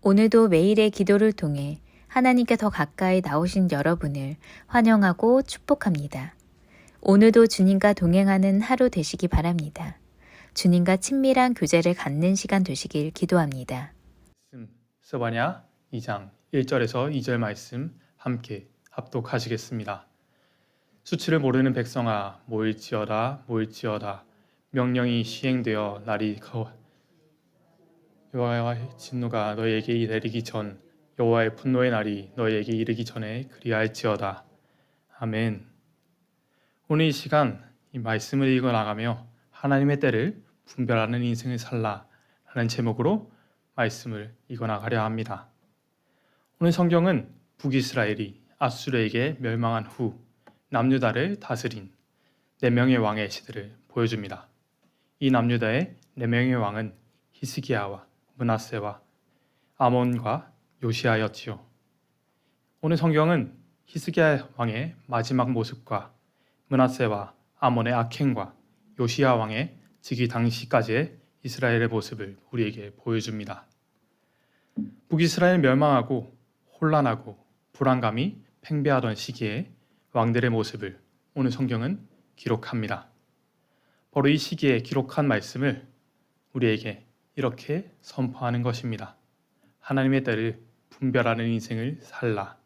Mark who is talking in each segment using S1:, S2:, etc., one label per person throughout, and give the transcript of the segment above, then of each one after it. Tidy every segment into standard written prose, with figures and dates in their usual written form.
S1: 오늘도 매일의 기도를 통해 하나님께 더 가까이 나오신 여러분을 환영하고 축복합니다. 오늘도 주님과 동행하는 하루 되시기 바랍니다. 주님과 친밀한 교제를 갖는 시간 되시길 기도합니다.
S2: 스바냐 2장 1절에서 2절 말씀 함께 합독하시겠습니다. 수치를 모르는 백성아 모일지어다 모일지어다 명령이 시행되어 날이 여호와의 진노가 너희에게 내리기 전 여호와의 분노의 날이 너희에게 이르기 전에 그리할지어다. 아멘. 오늘 이 시간 이 말씀을 읽어나가며 하나님의 때를 분별하는 인생을 살라 라는 제목으로 말씀을 읽어나가려 합니다. 오늘 성경은 북이스라엘이 아수르에게 멸망한 후 남유다를 다스린 4명의 왕의 시대를 보여줍니다. 이 남유다의 4명의 왕은 히스기야와 므낫세와 아몬과 요시야였지요. 오늘 성경은 히스기야 왕의 마지막 모습과 므낫세와 아몬의 악행과 요시야 왕의 즉위 당시까지의 이스라엘의 모습을 우리에게 보여줍니다. 북이스라엘 멸망하고 혼란하고 불안감이 팽배하던 시기에 왕들의 모습을 오늘 성경은 기록합니다. 바로 이 시기에 기록한 말씀을 우리에게 이렇게 선포하는 것입니다. 하나님의 때를 분별하는 인생을 살라.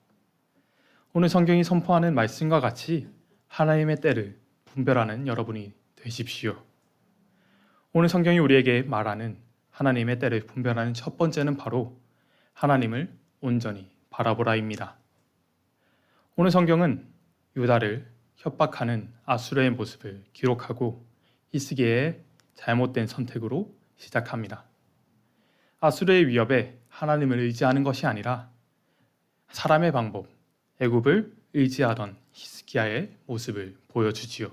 S2: 오늘 성경이 선포하는 말씀과 같이 하나님의 때를 분별하는 여러분이 되십시오. 오늘 성경이 우리에게 말하는 하나님의 때를 분별하는 첫 번째는 바로 하나님을 온전히 바라보라입니다. 오늘 성경은 유다를 협박하는 아수르의 모습을 기록하고 히스기야의 잘못된 선택으로 시작합니다. 아수르의 위협에 하나님을 의지하는 것이 아니라 사람의 방법, 애굽을 의지하던 히스기야의 모습을 보여주지요.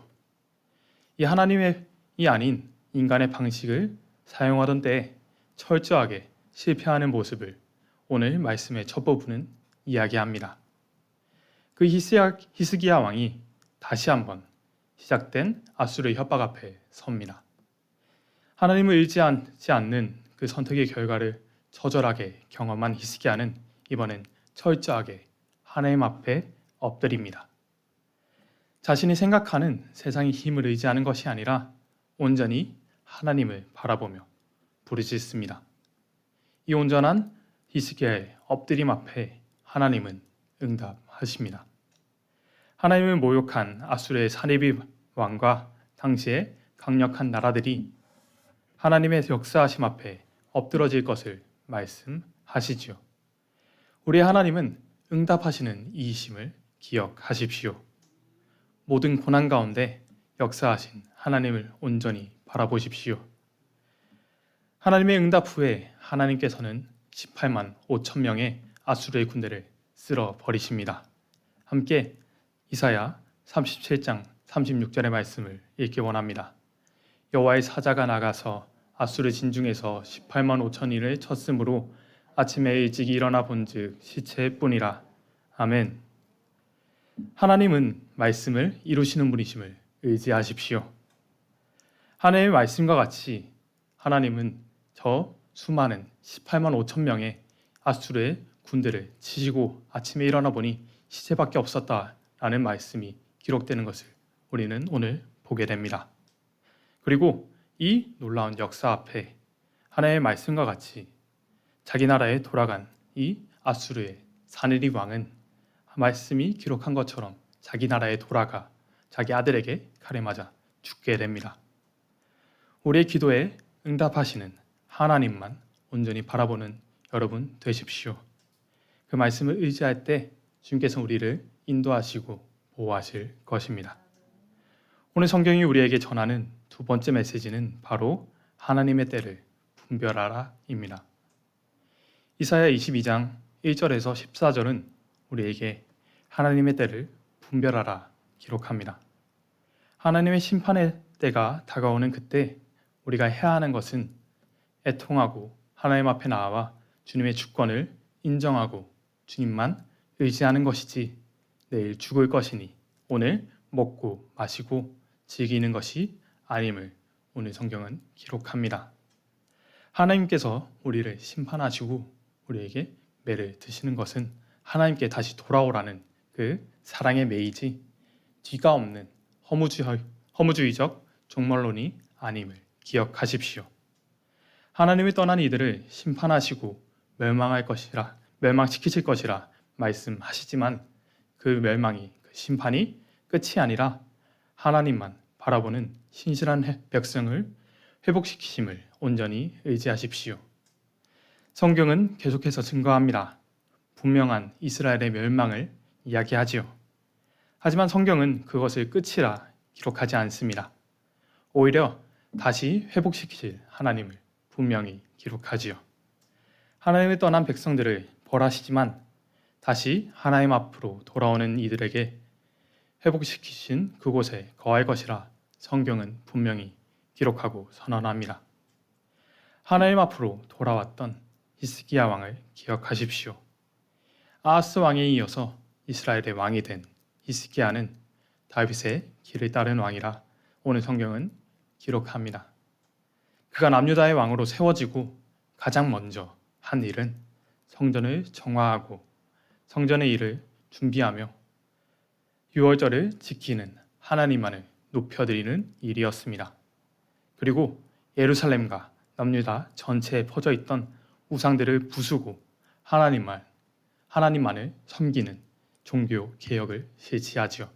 S2: 이 하나님의 아닌 인간의 방식을 사용하던 때에 철저하게 실패하는 모습을 오늘 말씀의 첫 부분은 이야기합니다. 그 히스기야 왕이 다시 한번 시작된 아수르의 협박 앞에 섭니다. 하나님을 의지하지 않는 그 선택의 결과를 처절하게 경험한 히스기야는 이번엔 철저하게 하나님 앞에 엎드립니다. 자신이 생각하는 세상의 힘을 의지하는 것이 아니라 온전히 하나님을 바라보며 부르짖습니다. 이 온전한 히스기야의 엎드림 앞에 하나님은 응답하십니다. 하나님을 모욕한 아수르의 사네립 왕과 당시의 강력한 나라들이 하나님의 역사하심 앞에 엎드러질 것을 말씀하시지요. 우리 하나님은 응답하시는 이이심을 기억하십시오. 모든 고난 가운데 역사하신 하나님을 온전히 바라보십시오. 하나님의 응답 후에 하나님께서는 18만 5천 명의 아수르의 군대를 쓸어 버리십니다. 함께 이사야 37장 36절의 말씀을 읽기 원합니다. 여호와의 사자가 나가서 아수르 진중에서 18만 5천인을 쳤으므로 아침에 일찍 일어나 본즉 시체뿐이라. 아멘. 하나님은 말씀을 이루시는 분이심을 의지하십시오. 하나님의 말씀과 같이 하나님은 저 수많은 18만 5천 명의 아수르의 군대를 치시고 아침에 일어나 보니 시체밖에 없었다라는 말씀이 기록되는 것을 우리는 오늘 보게 됩니다. 그리고 이 놀라운 역사 앞에 하나님의 말씀과 같이 자기 나라에 돌아간 이 아수르의 사느립 왕은 말씀이 기록한 것처럼 자기 나라에 돌아가 자기 아들에게 칼에 맞아 죽게 됩니다. 우리의 기도에 응답하시는 하나님만 온전히 바라보는 여러분 되십시오. 그 말씀을 의지할 때 주님께서 우리를 인도하시고 보호하실 것입니다. 오늘 성경이 우리에게 전하는 두 번째 메시지는 바로 하나님의 때를 분별하라입니다. 이사야 22장 1절에서 14절은 우리에게 하나님의 때를 분별하라 기록합니다. 하나님의 심판의 때가 다가오는 그때 우리가 해야 하는 것은 애통하고 하나님 앞에 나와 주님의 주권을 인정하고 주님만 의지하는 것이지 내일 죽을 것이니 오늘 먹고 마시고 즐기는 것이 아님을 오늘 성경은 기록합니다. 하나님께서 우리를 심판하시고 우리에게 매를 드시는 것은 하나님께 다시 돌아오라는 그 사랑의 매이지 뒤가 없는 허무주의적 종말론이 아님을 기억하십시오. 하나님이 떠난 이들을 심판하시고 멸망시키실 것이라 말씀하시지만 그 심판이 끝이 아니라 하나님만 바라보는 신실한 백성을 회복시키심을 온전히 의지하십시오. 성경은 계속해서 증거합니다. 분명한 이스라엘의 멸망을 이야기하지요. 하지만 성경은 그것을 끝이라 기록하지 않습니다. 오히려 다시 회복시키실 하나님을 분명히 기록하지요. 하나님을 떠난 백성들을 벌하시지만 다시 하나님 앞으로 돌아오는 이들에게 회복시키신 그곳에 거할 것이라 성경은 분명히 기록하고 선언합니다. 하나님 앞으로 돌아왔던 히스기야 왕을 기억하십시오. 아하스 왕에 이어서 이스라엘의 왕이 된 히스기야는 다윗의 길을 따른 왕이라 오늘 성경은 기록합니다. 그가 남유다의 왕으로 세워지고 가장 먼저 한 일은 성전을 정화하고 성전의 일을 준비하며 유월절을 지키는 하나님만을 높여드리는 일이었습니다. 그리고 예루살렘과 남유다 전체에 퍼져 있던 우상들을 부수고 하나님만을 섬기는 종교 개혁을 실시하지요.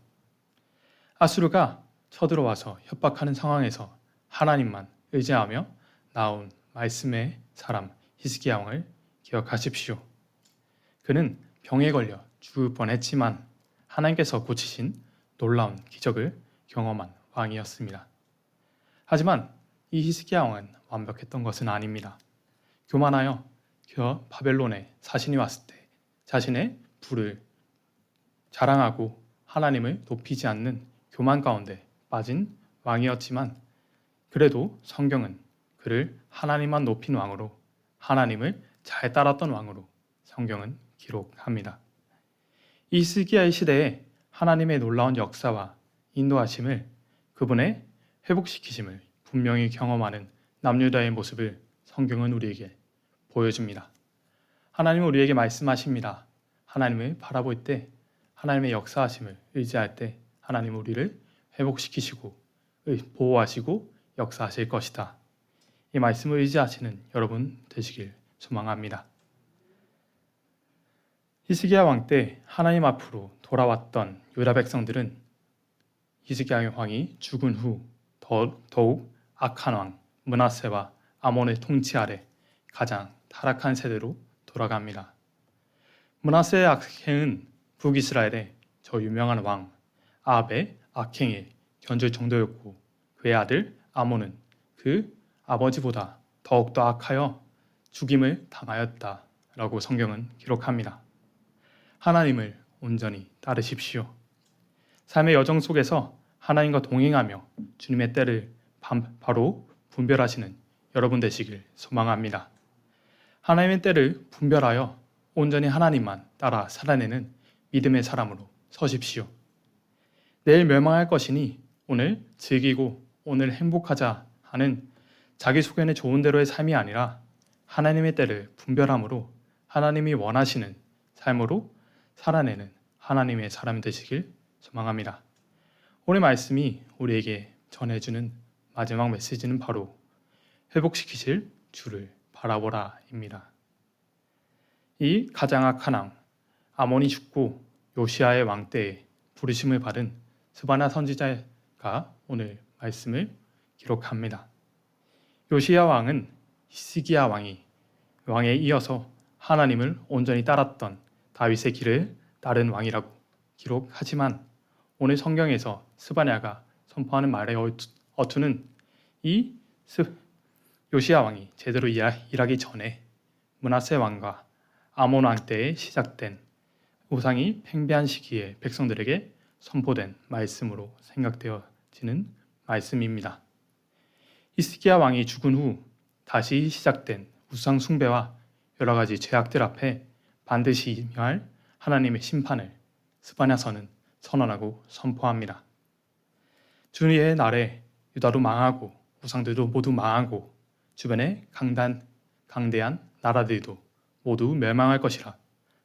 S2: 아수르가 쳐들어와서 협박하는 상황에서 하나님만 의지하며 나온 말씀의 사람 히스기야 왕을 기억하십시오. 그는 병에 걸려 죽을 뻔했지만 하나님께서 고치신 놀라운 기적을 경험한 왕이었습니다. 하지만 이 히스기야 왕은 완벽했던 것은 아닙니다. 교만하여 바벨론에 사신이 왔을 때 자신의 부를 자랑하고 하나님을 높이지 않는 교만 가운데 빠진 왕이었지만 그래도 성경은 그를 하나님만 높인 왕으로 하나님을 잘 따랐던 왕으로 성경은 기록합니다. 이 히스기야의 시대에 하나님의 놀라운 역사와 인도하심을 그분의 회복시키심을 분명히 경험하는 남유다의 모습을 성경은 우리에게 보여줍니다. 하나님은 우리에게 말씀하십니다. 하나님을 바라볼 때 하나님의 역사하심을 의지할 때 하나님은 우리를 회복시키시고 보호하시고 역사하실 것이다. 이 말씀을 의지하시는 여러분 되시길 소망합니다. 히스기야 왕 때 하나님 앞으로 돌아왔던 유다 백성들은 히스기야 왕이 죽은 후 더욱 악한 왕 므낫세와 아몬의 통치 아래 가장 타락한 세대로 돌아갑니다. 므낫세의 악행은 북이스라엘의 저 유명한 왕 아합의 악행에 견줄 정도였고 그의 아들 아몬은 그 아버지보다 더욱더 악하여 죽임을 당하였다라고 성경은 기록합니다. 하나님을 온전히 따르십시오. 삶의 여정 속에서 하나님과 동행하며 주님의 때를 바로 분별하시는 여러분 되시길 소망합니다. 하나님의 때를 분별하여 온전히 하나님만 따라 살아내는 믿음의 사람으로 서십시오. 내일 멸망할 것이니 오늘 즐기고 오늘 행복하자 하는 자기소견에 좋은 대로의 삶이 아니라 하나님의 때를 분별함으로 하나님이 원하시는 삶으로 살아내는 하나님의 사람 되시길 소망합니다. 오늘 말씀이 우리에게 전해주는 마지막 메시지는 바로 회복시키실 주를 바라보라입니다. 이 가장 악한 왕 아몬이 죽고 요시야의 왕 때에 부르심을 받은 스바냐 선지자가 오늘 말씀을 기록합니다. 요시야 왕은 히스기야 왕에 이어서 하나님을 온전히 따랐던 다윗의 길을 따른 왕이라고 기록하지만 오늘 성경에서 스바냐가 선포하는 말의 어투는 이 요시야 왕이 제대로 일하기 전에 므낫세 왕과 아몬 왕 때에 시작된 우상이 팽배한 시기에 백성들에게 선포된 말씀으로 생각되어지는 말씀입니다. 히스기야 왕이 죽은 후 다시 시작된 우상 숭배와 여러 가지 죄악들 앞에 반드시 임할 하나님의 심판을 스바냐서는 선언하고 선포합니다. 주의 날에 유다도 망하고 우상들도 모두 망하고 주변의 강대한 나라들도 모두 멸망할 것이라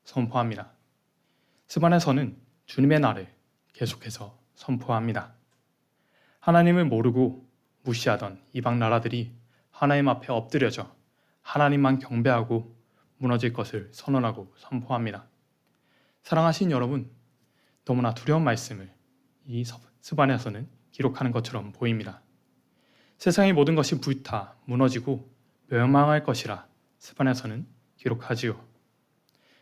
S2: 선포합니다. 스바냐서는 주님의 날을 계속해서 선포합니다. 하나님을 모르고 무시하던 이방 나라들이 하나님 앞에 엎드려져 하나님만 경배하고 무너질 것을 선언하고 선포합니다. 사랑하신 여러분, 너무나 두려운 말씀을 이 스바냐서는 기록하는 것처럼 보입니다. 세상의 모든 것이 불타 무너지고 멸망할 것이라 스바냐서는 기록하지요.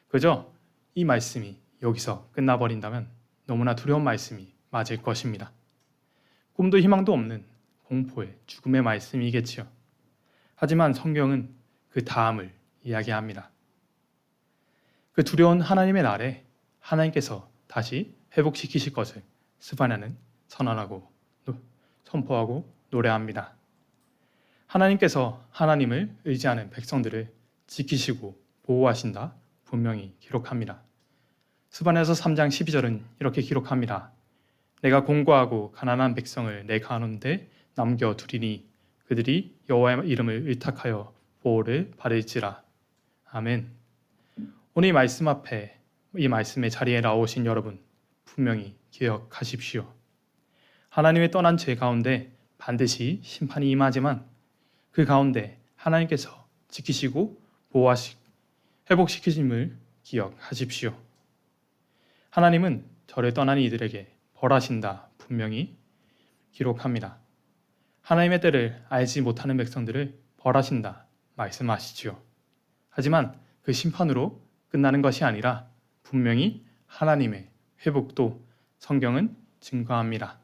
S2: 그저 이 말씀이 여기서 끝나버린다면 너무나 두려운 말씀이 맞을 것입니다. 꿈도 희망도 없는 공포의 죽음의 말씀이겠지요. 하지만 성경은 그 다음을 이야기합니다. 그 두려운 하나님의 날에 하나님께서 다시 회복시키실 것을 스바냐는 선언하고 선포하고 노래합니다. 하나님께서 하나님을 의지하는 백성들을 지키시고 보호하신다 분명히 기록합니다. 스바냐서 3장 12절은 이렇게 기록합니다. 내가 공고하고 가난한 백성을 내 가운데 남겨두리니 그들이 여호와의 이름을 의탁하여 보호를 받을지라. 아멘. 오늘 이 말씀 앞에 이 말씀의 자리에 나오신 여러분 분명히 기억하십시오. 하나님의 떠난 죄 가운데 반드시 심판이 임하지만 그 가운데 하나님께서 지키시고 회복시키심을 기억하십시오. 하나님은 저를 떠난 이들에게 벌하신다 분명히 기록합니다. 하나님의 때를 알지 못하는 백성들을 벌하신다 말씀하시지요. 하지만 그 심판으로 끝나는 것이 아니라 분명히 하나님의 회복도 성경은 증거합니다.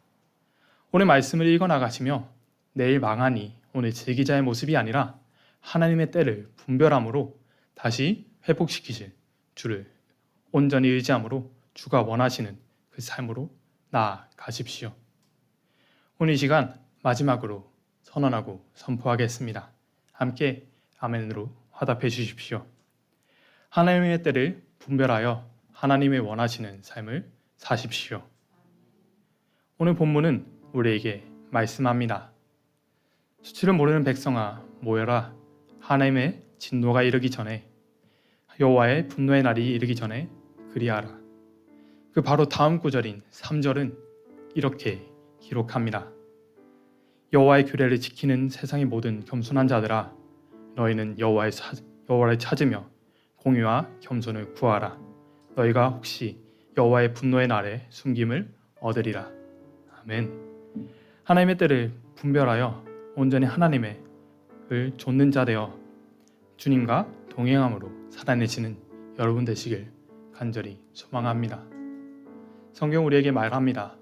S2: 오늘 말씀을 읽어나가시며 내일 망하니 오늘 제기자의 모습이 아니라 하나님의 때를 분별함으로 다시 회복시키실 주를 온전히 의지함으로 주가 원하시는 그 삶으로 나아가십시오. 오늘 이 시간 마지막으로 선언하고 선포하겠습니다. 함께 아멘으로 화답해 주십시오. 하나님의 때를 분별하여 하나님의 원하시는 삶을 사십시오. 오늘 본문은 우리에게 말씀합니다. 수치를 모르는 백성아 모여라. 하나님의 진노가 이르기 전에 여호와의 분노의 날이 이르기 전에 그리하라. 그 바로 다음 구절인 3절은 이렇게 기록합니다. 여호와의 규례를 지키는 세상의 모든 겸손한 자들아 너희는 여호와를 찾으며 공의와 겸손을 구하라. 너희가 혹시 여호와의 분노의 날에 숨김을 얻으리라. 아멘. 하나님의 때를 분별하여 온전히 하나님을 좇는 자 되어 주님과 동행함으로 살아내시는 여러분 되시길 간절히 소망합니다. 성경 우리에게 말합니다.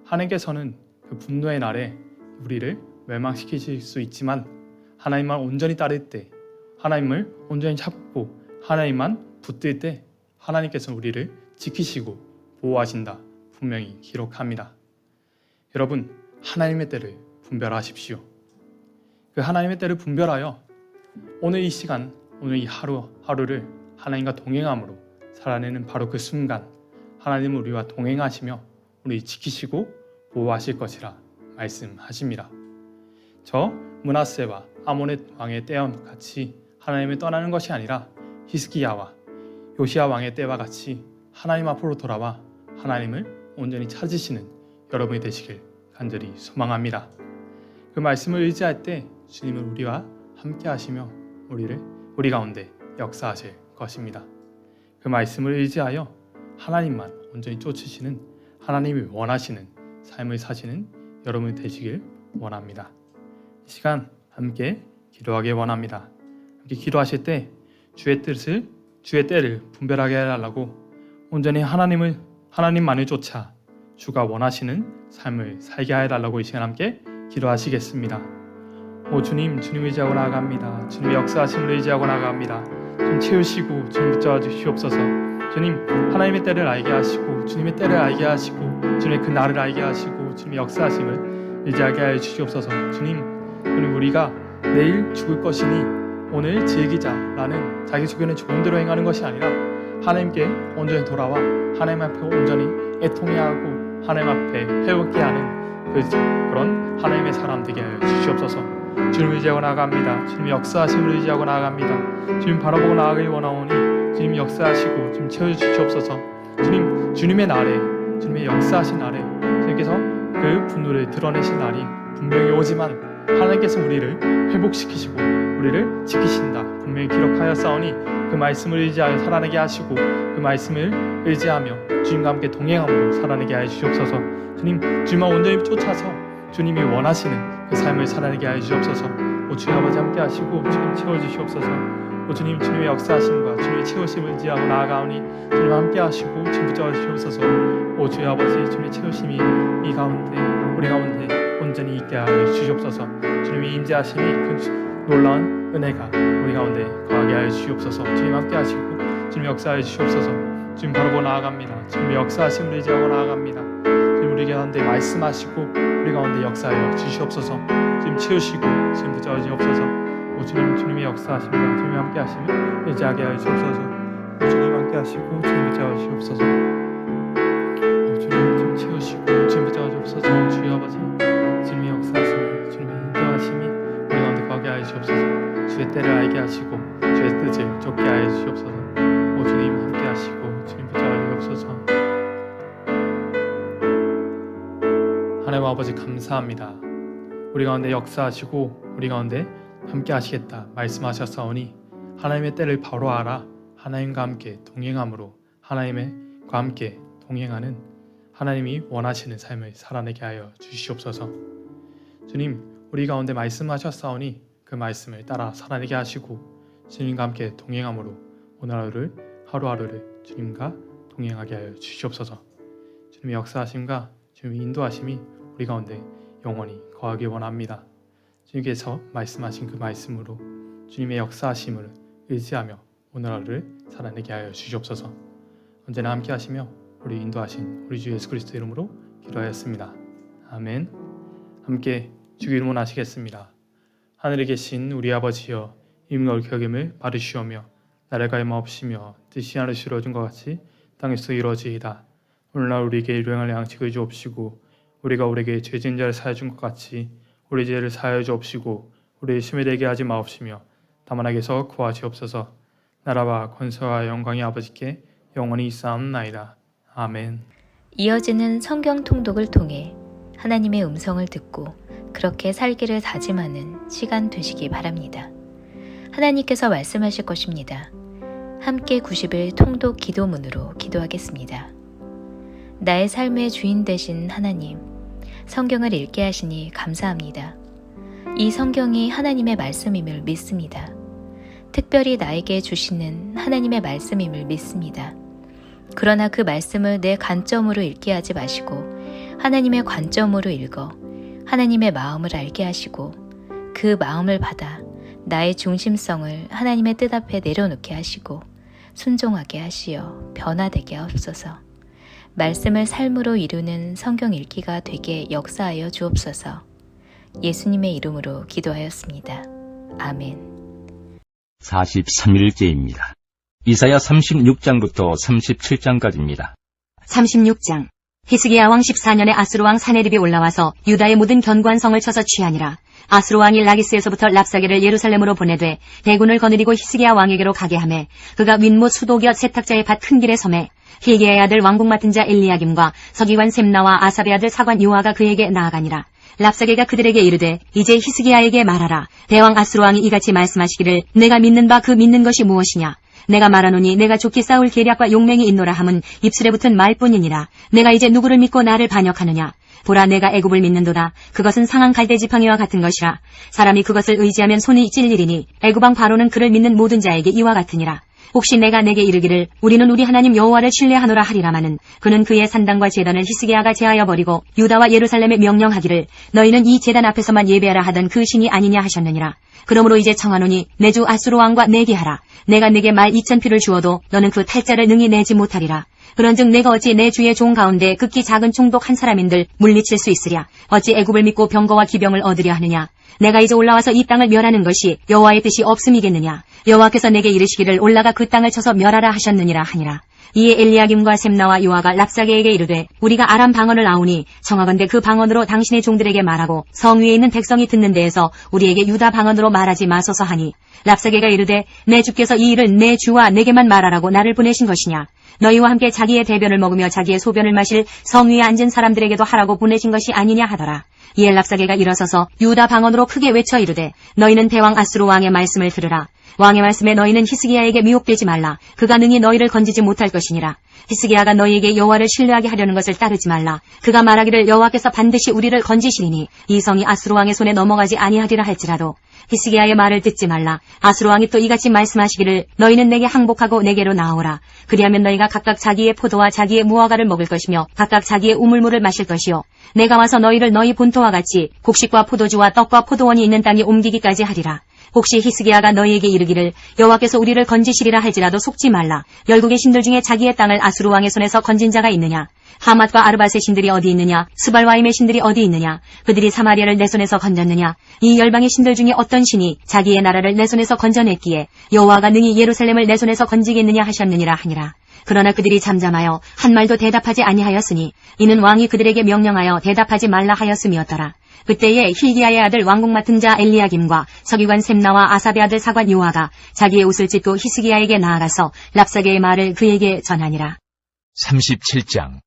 S2: 하나님께서는 그 분노의 날에 우리를 멸망시키실 수 있지만 하나님만 온전히 따를 때, 하나님을 온전히 찾고 하나님만 붙들 때 하나님께서 우리를 지키시고 보호하신다 분명히 기록합니다. 여러분, 하나님의 때를 분별하십시오. 그 하나님의 때를 분별하여 오늘 이 시간, 오늘 이 하루를 하나님과 동행함으로 살아내는 바로 그 순간 하나님은 우리와 동행하시며 우리 지키시고 보호하실 것이라 말씀하십니다. 저 므낫세와 아몬의 왕의 때와 같이 하나님을 떠나는 것이 아니라 히스기야와 요시야 왕의 때와 같이 하나님 앞으로 돌아와 하나님을 온전히 찾으시는 여러분이 되시길 간절히 소망합니다. 그 말씀을 의지할 때 주님은 우리와 함께 하시며 우리 가운데 역사하실 것입니다. 그 말씀을 의지하여 하나님만 온전히 쫓으시는 하나님이 원하시는 삶을 사시는 여러분이 되시길 원합니다. 이 시간 함께 기도하길 원합니다. 함께 기도하실 때 주의 때를 분별하게 해달라고 온전히 하나님만을 쫓아 주가 원하시는 삶을 살게 해달라고 이 시간 함께 기도하시겠습니다. 오 주님, 주님 의지하고 나아갑니다. 주님의 역사하심을 의지하고 나아갑니다. 좀 채우시고 좀 붙잡아 주시옵소서. 주님, 하나님의 때를 알게 하시고 주님의 때를 알게 하시고 주님의 그 날을 알게 하시고 주님의 역사하심을 의지하게 하여 주시옵소서. 주님, 우리가 내일 죽을 것이니 오늘 즐기자라는 자기 주변에 좋은 대로 행하는 것이 아니라 하나님께 온전히 돌아와 하나님 앞에 온전히 애통해야 하고 하나님 앞에 회복해야 하는 그런 하나님의 사람 되게 하여 주시옵소서. 주님을 의지하고 나아갑니다. 주님 역사하심을 의지하고 나아갑니다. 주님 바라보고 나아가기 원하오니 주님 역사하시고 주님 채워주시옵소서. 주님, 주님의 날에, 주님의 역사하신 날에 주님께서 그 분노를 드러내신 날이 분명히 오지만 하나님께서 우리를 회복시키시고 우리를 지키신다 분명히 기록하였사오니 그 말씀을 의지하여 살아내게 하시고 그 말씀을 의지하며 주님과 함께 동행함으로 살아내게 하여 주시옵소서. 주님, 주님만 온전히 쫓아서 주님이 원하시는 그 삶을 살아내게 하여 주시옵소서. 오 주님 아버지 함께 하시고 주님 채워주시옵소서. 오 주님, 주님의 역사하심과 주님의 채우심을 의지하고 나아가오니 주님 함께 하시고 주님 붙잡아 주시옵소서. 오 주님 아버지, 주님의 채우심이 이 가운데 우리 가운데 온전히 있게 하여 주시옵소서. 주님의 임재하심이 그 놀라운 은혜가 우리 가운데 거하게 하여 주시옵소서. 주님 함께 하시고 주님 역사하여 주시옵소서. 주님 바라보고 나아갑니다. 주님의 역사하심을 의지하고 나아갑니다. 주님 우리 가운데 말씀하시고 우리 가운데 역사하여 주시옵소서. 주님 채우시고 주님 붙잡아 주시옵소서. 오 주님, 주님의 역사하심과 주님 함께 하심을 의지하게 하여 주옵소서. 오 주님 함께 하시고 주님 붙잡아 주시옵소서. 오 주님, 주님 채우시고 주님 붙잡아 주옵소서. 주여 아버지, 주님의 역사하심을 주님의 인도하심이 우리 가운데 거하게 하여 주옵소서. 주의 때를 알게 하시고 주의 뜻을 좁게 하여 주시옵소서. 오 주님 함께 하시고 주님 붙잡아 주옵소서. 하나님 아버지 감사합니다. 우리 가운데 역사하시고 우리 가운데 함께 하시겠다 말씀하셨사오니 하나님의 때를 바로 알아 하나님과 함께 동행함으로 하나님과 함께 동행하는 하나님이 원하시는 삶을 살아내게 하여 주시옵소서. 주님, 우리 가운데 말씀하셨사오니 그 말씀을 따라 살아내게 하시고 주님과 함께 동행함으로 오늘 하루하루를 주님과 동행하게 하여 주시옵소서. 주님의 역사하심과 주님의 인도하심이 우리 가운데 영원히 거하기 원합니다. 주님께서 말씀하신 그 말씀으로 주님의 역사하심을 의지하며 오늘 하루를 살아내게 하여 주시옵소서. 언제나 함께 하시며 우리 인도하신 우리 주 예수 그리스도 이름으로 기도하였습니다. 아멘. 함께 주기 이름으로 하시겠습니다. 하늘에 계신 우리 아버지여, 이름과 격임을 받으시오며 나를 가임하옵시며 뜻이 하늘에서 이루어진 것 같이 땅에서 이루어지이다. 오늘날 우리에게 일용할 양식을 주옵시고 우리가 우리에게 죄진 자를 사하여 준 것 같이 우리 죄를 사하여 주옵시고 우리의 심에 되게 하지 마옵시며 다만 악에서 구하시옵소서. 나라와 권세와 영광이 아버지께 영원히 있사옵나이다. 아멘.
S1: 이어지는 성경 통독을 통해 하나님의 음성을 듣고 그렇게 살기를 다짐하는 시간 되시기 바랍니다. 하나님께서 말씀하실 것입니다. 함께 90일 통독 기도문으로 기도하겠습니다. 나의 삶의 주인 되신 하나님, 성경을 읽게 하시니 감사합니다. 이 성경이 하나님의 말씀임을 믿습니다. 특별히 나에게 주시는 하나님의 말씀임을 믿습니다. 그러나 그 말씀을 내 관점으로 읽게 하지 마시고 하나님의 관점으로 읽어 하나님의 마음을 알게 하시고 그 마음을 받아 나의 중심성을 하나님의 뜻 앞에 내려놓게 하시고 순종하게 하시어 변화되게 하옵소서. 말씀을 삶으로 이루는 성경 읽기가 되게 역사하여 주옵소서. 예수님의 이름으로 기도하였습니다. 아멘.
S3: 43일째입니다. 이사야 36장부터 37장까지입니다.
S4: 36장. 히스기야 왕 14년에 아수르 왕 사네립이 올라와서 유다의 모든 견고한 성을 쳐서 취하니라. 아수르 왕이 라기스에서부터 랍사게를 예루살렘으로 보내되 대군을 거느리고 히스기야 왕에게로 가게 하매 그가 윗못 수도기어 세탁자의 밭 큰 길에 섬에 hil기야의 아들 왕궁 맡은 자 엘리야김과 서기관 셈나와 아삽의 아들 사관 요아가 그에게 나아가니라. 랍사게가 그들에게 이르되 이제 히스기야에게 말하라. 대왕 아수르 왕이 이같이 말씀하시기를 내가 믿는 바 그 믿는 것이 무엇이냐. 내가 말하노니 내가 좋게 싸울 계략과 용맹이 있노라 함은 입술에 붙은 말뿐이니라. 내가 이제 누구를 믿고 나를 반역하느냐. 보라, 내가 애굽을 믿는도다. 그것은 상한 갈대 지팡이와 같은 것이라. 사람이 그것을 의지하면 손이 찔리리니 애굽 왕 바로는 그를 믿는 모든 자에게 이와 같으니라. 혹시 내가 내게 이르기를 우리는 우리 하나님 여호와를 신뢰하노라 하리라마는 그는 그의 산당과 제단을 히스기야가 제하여 버리고 유다와 예루살렘에 명령하기를 너희는 이 제단 앞에서만 예배하라 하던 그 신이 아니냐 하셨느니라. 그러므로 이제 청하노니 내 주 아수르 왕과 내게 하라. 내가 내게 말 2000피를 주어도 너는 그 탈자를 능히 내지 못하리라. 그런즉 내가 어찌 내 주의 종 가운데 극히 작은 총독 한 사람인들 물리칠 수 있으랴. 어찌 애굽을 믿고 병거와 기병을 얻으려 하느냐. 내가 이제 올라와서 이 땅을 멸하는 것이 여호와의 뜻이 없음이겠느냐. 여호와께서 내게 이르시기를 올라가 그 땅을 쳐서 멸하라 하셨느니라 하니라. 이에 엘리야김과 셈나와 요아가 랍사게에게 이르되 우리가 아람 방언을 아오니 청하건대 그 방언으로 당신의 종들에게 말하고 성 위에 있는 백성이 듣는 데에서 우리에게 유다 방언으로 말하지 마소서 하니 랍사게가 이르되 내 주께서 이 일을 내 주와 내게만 말하라고 나를 보내신 것이냐. 너희와 함께 자기의 대변을 먹으며 자기의 소변을 마실 성 위에 앉은 사람들에게도 하라고 보내신 것이 아니냐 하더라. 이에 랍사게가 일어서서 유다 방언으로 크게 외쳐 이르되 너희는 대왕 아수르 왕의 말씀을 들으라. 왕의 말씀에 너희는 히스기야에게 미혹되지 말라. 그가 능히 너희를 건지지 못할 것이니라. 히스기야가 너희에게 여호와를 신뢰하게 하려는 것을 따르지 말라. 그가 말하기를 여호와께서 반드시 우리를 건지시리니 이 성이 아수르 왕의 손에 넘어가지 아니하리라 할지라도 히스기야의 말을 듣지 말라. 아수르 왕이 또 이같이 말씀하시기를 너희는 내게 항복하고 내게로 나오라. 그리하면 너희가 각각 자기의 포도와 자기의 무화과를 먹을 것이며 각각 자기의 우물물을 마실 것이요 내가 와서 너희를 너희 본토와 같이 곡식과 포도주와 떡과 포도원이 있는 땅에 옮기기까지 하리라. 혹시 히스기야가 너희에게 이르기를 여호와께서 우리를 건지시리라 할지라도 속지 말라. 열국의 신들 중에 자기의 땅을 아수르 왕의 손에서 건진 자가 있느냐? 하맛과 아르밧의 신들이 어디 있느냐? 스발와임의 신들이 어디 있느냐? 그들이 사마리아를 내 손에서 건졌느냐? 이 열방의 신들 중에 어떤 신이 자기의 나라를 내 손에서 건져냈기에 여호와가 능히 예루살렘을 내 손에서 건지겠느냐 하셨느니라 하니라. 그러나 그들이 잠잠하여 한 말도 대답하지 아니하였으니 이는 왕이 그들에게 명령하여 대답하지 말라 하였음이었더라. 그때에 hil기야의 아들 왕궁 맡은 자 엘리야김과 서기관 셈나와 아삽의 아들 사관 요아가 자기의 옷을 찢고 히스기야에게 나아가서 랍사게의 말을 그에게 전하니라.
S5: 37장.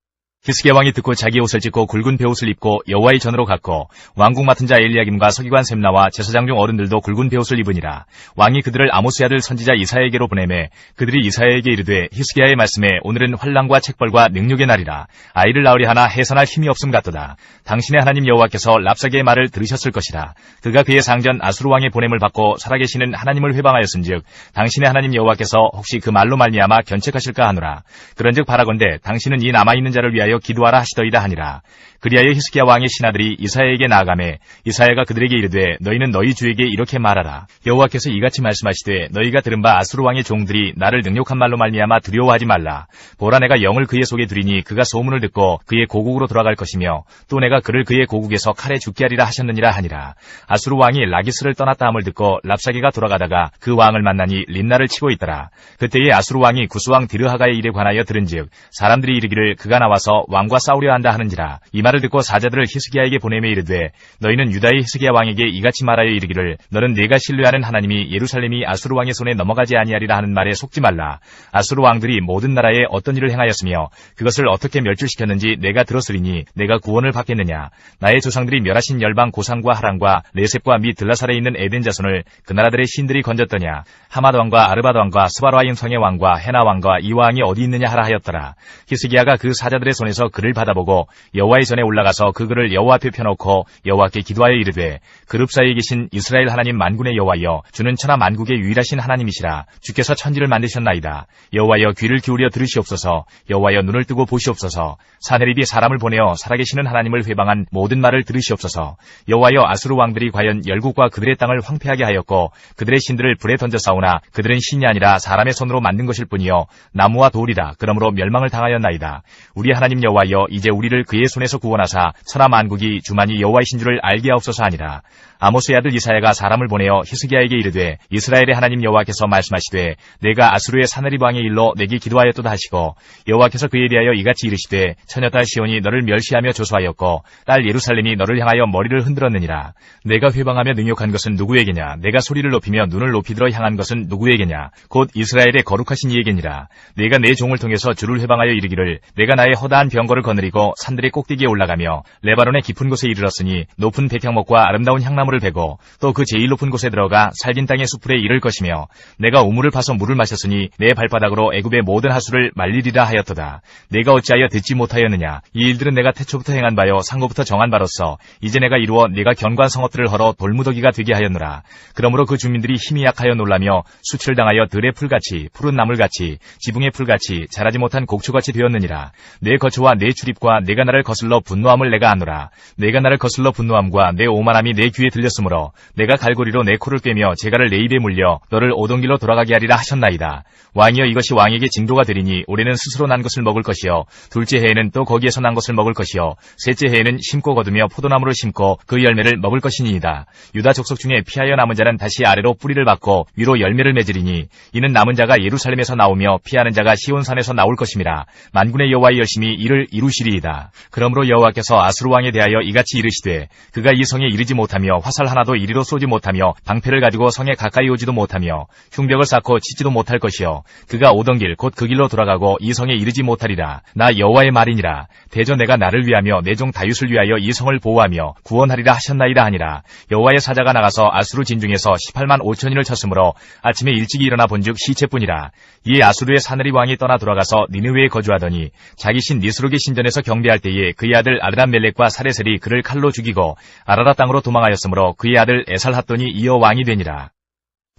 S5: 히스기야 왕이 듣고 자기 옷을 찢고 굵은 베옷을 입고 여호와의 전으로 갔고 왕궁 맡은 자 엘리야김과 서기관 셈나와 제사장 중 어른들도 굵은 베옷을 입으니라. 왕이 그들을 아모스의 아들 선지자 이사야에게로 보내매 그들이 이사야에게 이르되 히스기야의 말씀에 오늘은 환난과 책벌과 능력의 날이라. 아이를 낳으려 하나 해산할 힘이 없음 같도다. 당신의 하나님 여호와께서 랍사게의 말을 들으셨을 것이라. 그가 그의 상전 아수르 왕의 보냄을 받고 살아계시는 하나님을 회방하였은즉 당신의 하나님 여호와께서 혹시 그 말로 말미암아 견책하실까 하노라. 그런즉 바라건대 당신은 이 남아있는 자를 위하여 기도하라 하시더이다 하니라. 그리하여 히스기야 왕의 신하들이 이사야에게 나아가매 이사야가 그들에게 이르되 너희는 너희 주에게 이렇게 말하라. 여호와께서 이같이 말씀하시되 너희가 들은 바 아수르 왕의 종들이 나를 능욕한 말로 말미암아 두려워하지 말라. 보라 내가 영을 그의 속에 두리니 그가 소문을 듣고 그의 고국으로 돌아갈 것이며 또 내가 그를 그의 고국에서 칼에 죽게 하리라 하셨느니라 하니라. 아수르 왕이 라기스를 떠났다 함을 듣고 랍사게가 돌아가다가 그 왕을 만나니 린나를 치고 있더라. 그때에 아수르 왕이 구스왕 디르하가의 일에 관하여 들은즉 사람들이 이르기를 그가 나와서 왕과 싸우려 한다 하는지라. 이 말을 듣고 사자들을 히스기야에게 보내매 이르되 너희는 유다의 히스기야 왕에게 이같이 말하여 이르기를 너는 네가 신뢰하는 하나님이 예루살렘이 아수르 왕의 손에 넘어가지 아니하리라 하는 말에 속지 말라. 아수르 왕들이 모든 나라에 어떤 일을 행하였으며 그것을 어떻게 멸줄시켰는지 내가 들었으리니 내가 구원을 받겠느냐. 나의 조상들이 멸하신 열방 고산과 하란과 레셉과 및 들라살에 있는 에덴 자손을 그 나라들의 신들이 건졌더냐. 하맛 왕과 아르밧 왕과 스바르와임 성의 왕과 헤나 왕과 이 왕이 어디 있느냐 하라 하였더라. 히스기야가 그 사자들의 손에서 그를 받아보고 여호와의 전에 올라가서 그 글을 여호와 앞에 펴놓고 여호와께 기도하여 이르되 그룹 사이에 계신 이스라엘 하나님 만군의 여호와여 주는 천하 만국의 유일하신 하나님이시라. 주께서 천지를 만드셨나이다. 여호와여 귀를 기울여 들으시옵소서. 여호와여 눈을 뜨고 보시옵소서. 사네립이 사람을 보내어 살아계시는 하나님을 회방한 모든 말을 들으시옵소서. 여호와여 아수르 왕들이 과연 열국과 그들의 땅을 황폐하게 하였고 그들의 신들을 불에 던져 싸우나 그들은 신이 아니라 사람의 손으로 만든 것일 뿐이요 나무와 돌이라. 그러므로 멸망을 당하였나이다. 우리 하나님 여호와여 이제 우리를 그의 손에서 구원하사 천하 만국이 주만이 여호와이신 줄을 알게 하옵소서 하니라. 아모스의 아들 이사야가 사람을 보내어 히스기야에게 이르되 이스라엘의 하나님 여호와께서 말씀하시되 내가 아수르의 사네립 왕의 일로 내게 기도하였도다 하시고 여호와께서 그에 대하여 이같이 이르시되 처녀딸 시온이 너를 멸시하며 조소하였고 딸 예루살렘이 너를 향하여 머리를 흔들었느니라. 내가 회방하며 능욕한 것은 누구에게냐. 내가 소리를 높이며 눈을 높이들어 향한 것은 누구에게냐. 곧 이스라엘의 거룩하신 이에게니라. 내가 내 종을 통해서 주를 회방하여 이르기를 내가 나의 허다한 병거를 거느리고 산들의 꼭대기에 올라가며 레바논의 깊은 곳에 이르렀으니 높은 백향목과 아름다운 향나무를 베고 또 그 제일 높은 곳에 들어가 살긴 땅의 수풀에 이를 것이며 내가 우물을 파서 물을 마셨으니 내 발바닥으로 애굽의 모든 하수를 말리리라 하였도다. 내가 어찌하여 듣지 못하였느냐. 이 일들은 내가 태초부터 행한 바요 상고부터 정한 바로서 이제 내가 이루어 내가 견고한 성읍들을 헐어 돌무더기가 되게 하였노라. 그러므로 그 주민들이 힘이 약하여 놀라며 수치를 당하여 들의 풀같이 푸른 나물같이 지붕의 풀같이 자라지 못한 곡초같이 되었느니라. 내 거처와 내 출입과 내가 나를 거슬러 분노함을 내가 아노라. 내가 나를 거슬러 분노함과 내 오만함이 내 귀에 들렸으므로 내가 갈고리로 내 코를 꿰며 재갈을 내 입에 물려 너를 오던 길로 돌아가게 하리라 하셨나이다. 왕이여 이것이 왕에게 징조가 되리니 올해는 스스로 난 것을 먹을 것이요 둘째 해에는 또 거기에서 난 것을 먹을 것이요 셋째 해에는 심고 거두며 포도나무를 심고 그 열매를 먹을 것이니이다. 유다 족속 중에 피하여 남은 자는 다시 아래로 뿌리를 받고 위로 열매를 맺으리니 이는 남은 자가 예루살렘에서 나오며 피하는 자가 시온산에서 나올 것임이라. 만군의 여호와의 열심히 이를 이루시리이다. 그러므로 여호와께서 아수르 왕에 대하여 이같이 이르시되 그가 이 성에 이르지 못하며 화살 하나도 이리로 쏘지 못하며 방패를 가지고 성에 가까이 오지도 못하며 흉벽을 쌓고 치지도 못할 것이요 그가 오던 길 곧 그 길로 돌아가고 이 성에 이르지 못하리라. 나 여호와의 말이니라. 대저 내가 나를 위하며 내 종 다윗을 위하여 이 성을 보호하며 구원하리라 하셨나이다 하니라. 여호와의 사자가 나가서 아수르 진중에서 18만 5천인을 쳤으므로 아침에 일찍이 일어나 본즉 시체뿐이라. 이에 아수르의 사느리 왕이 떠나 돌아가서 니느웨에 거주하더니 자기 신 니스룩의 신전에서 경배할 때에 그의 아들 아르담멜렉과 사레셀이 그를 칼로 죽이고 아라라 땅으로 도망하였으므로 그의 아들 에살핫돈이 이어 왕이 되니라.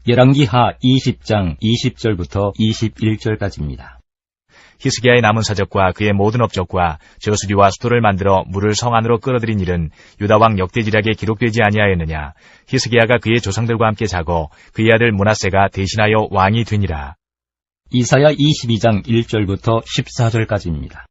S3: 열왕기하 20장 20절부터 21절까지입니다.
S5: 히스기야의 남은 사적과 그의 모든 업적과 저수지와 수도를 만들어 물을 성 안으로 끌어들인 일은 유다왕 역대지략에 기록되지 아니하였느냐. 히스기야가 그의 조상들과 함께 자고 그의 아들 므낫세가 대신하여 왕이 되니라.
S3: 이사야 22장 1절부터 14절까지입니다.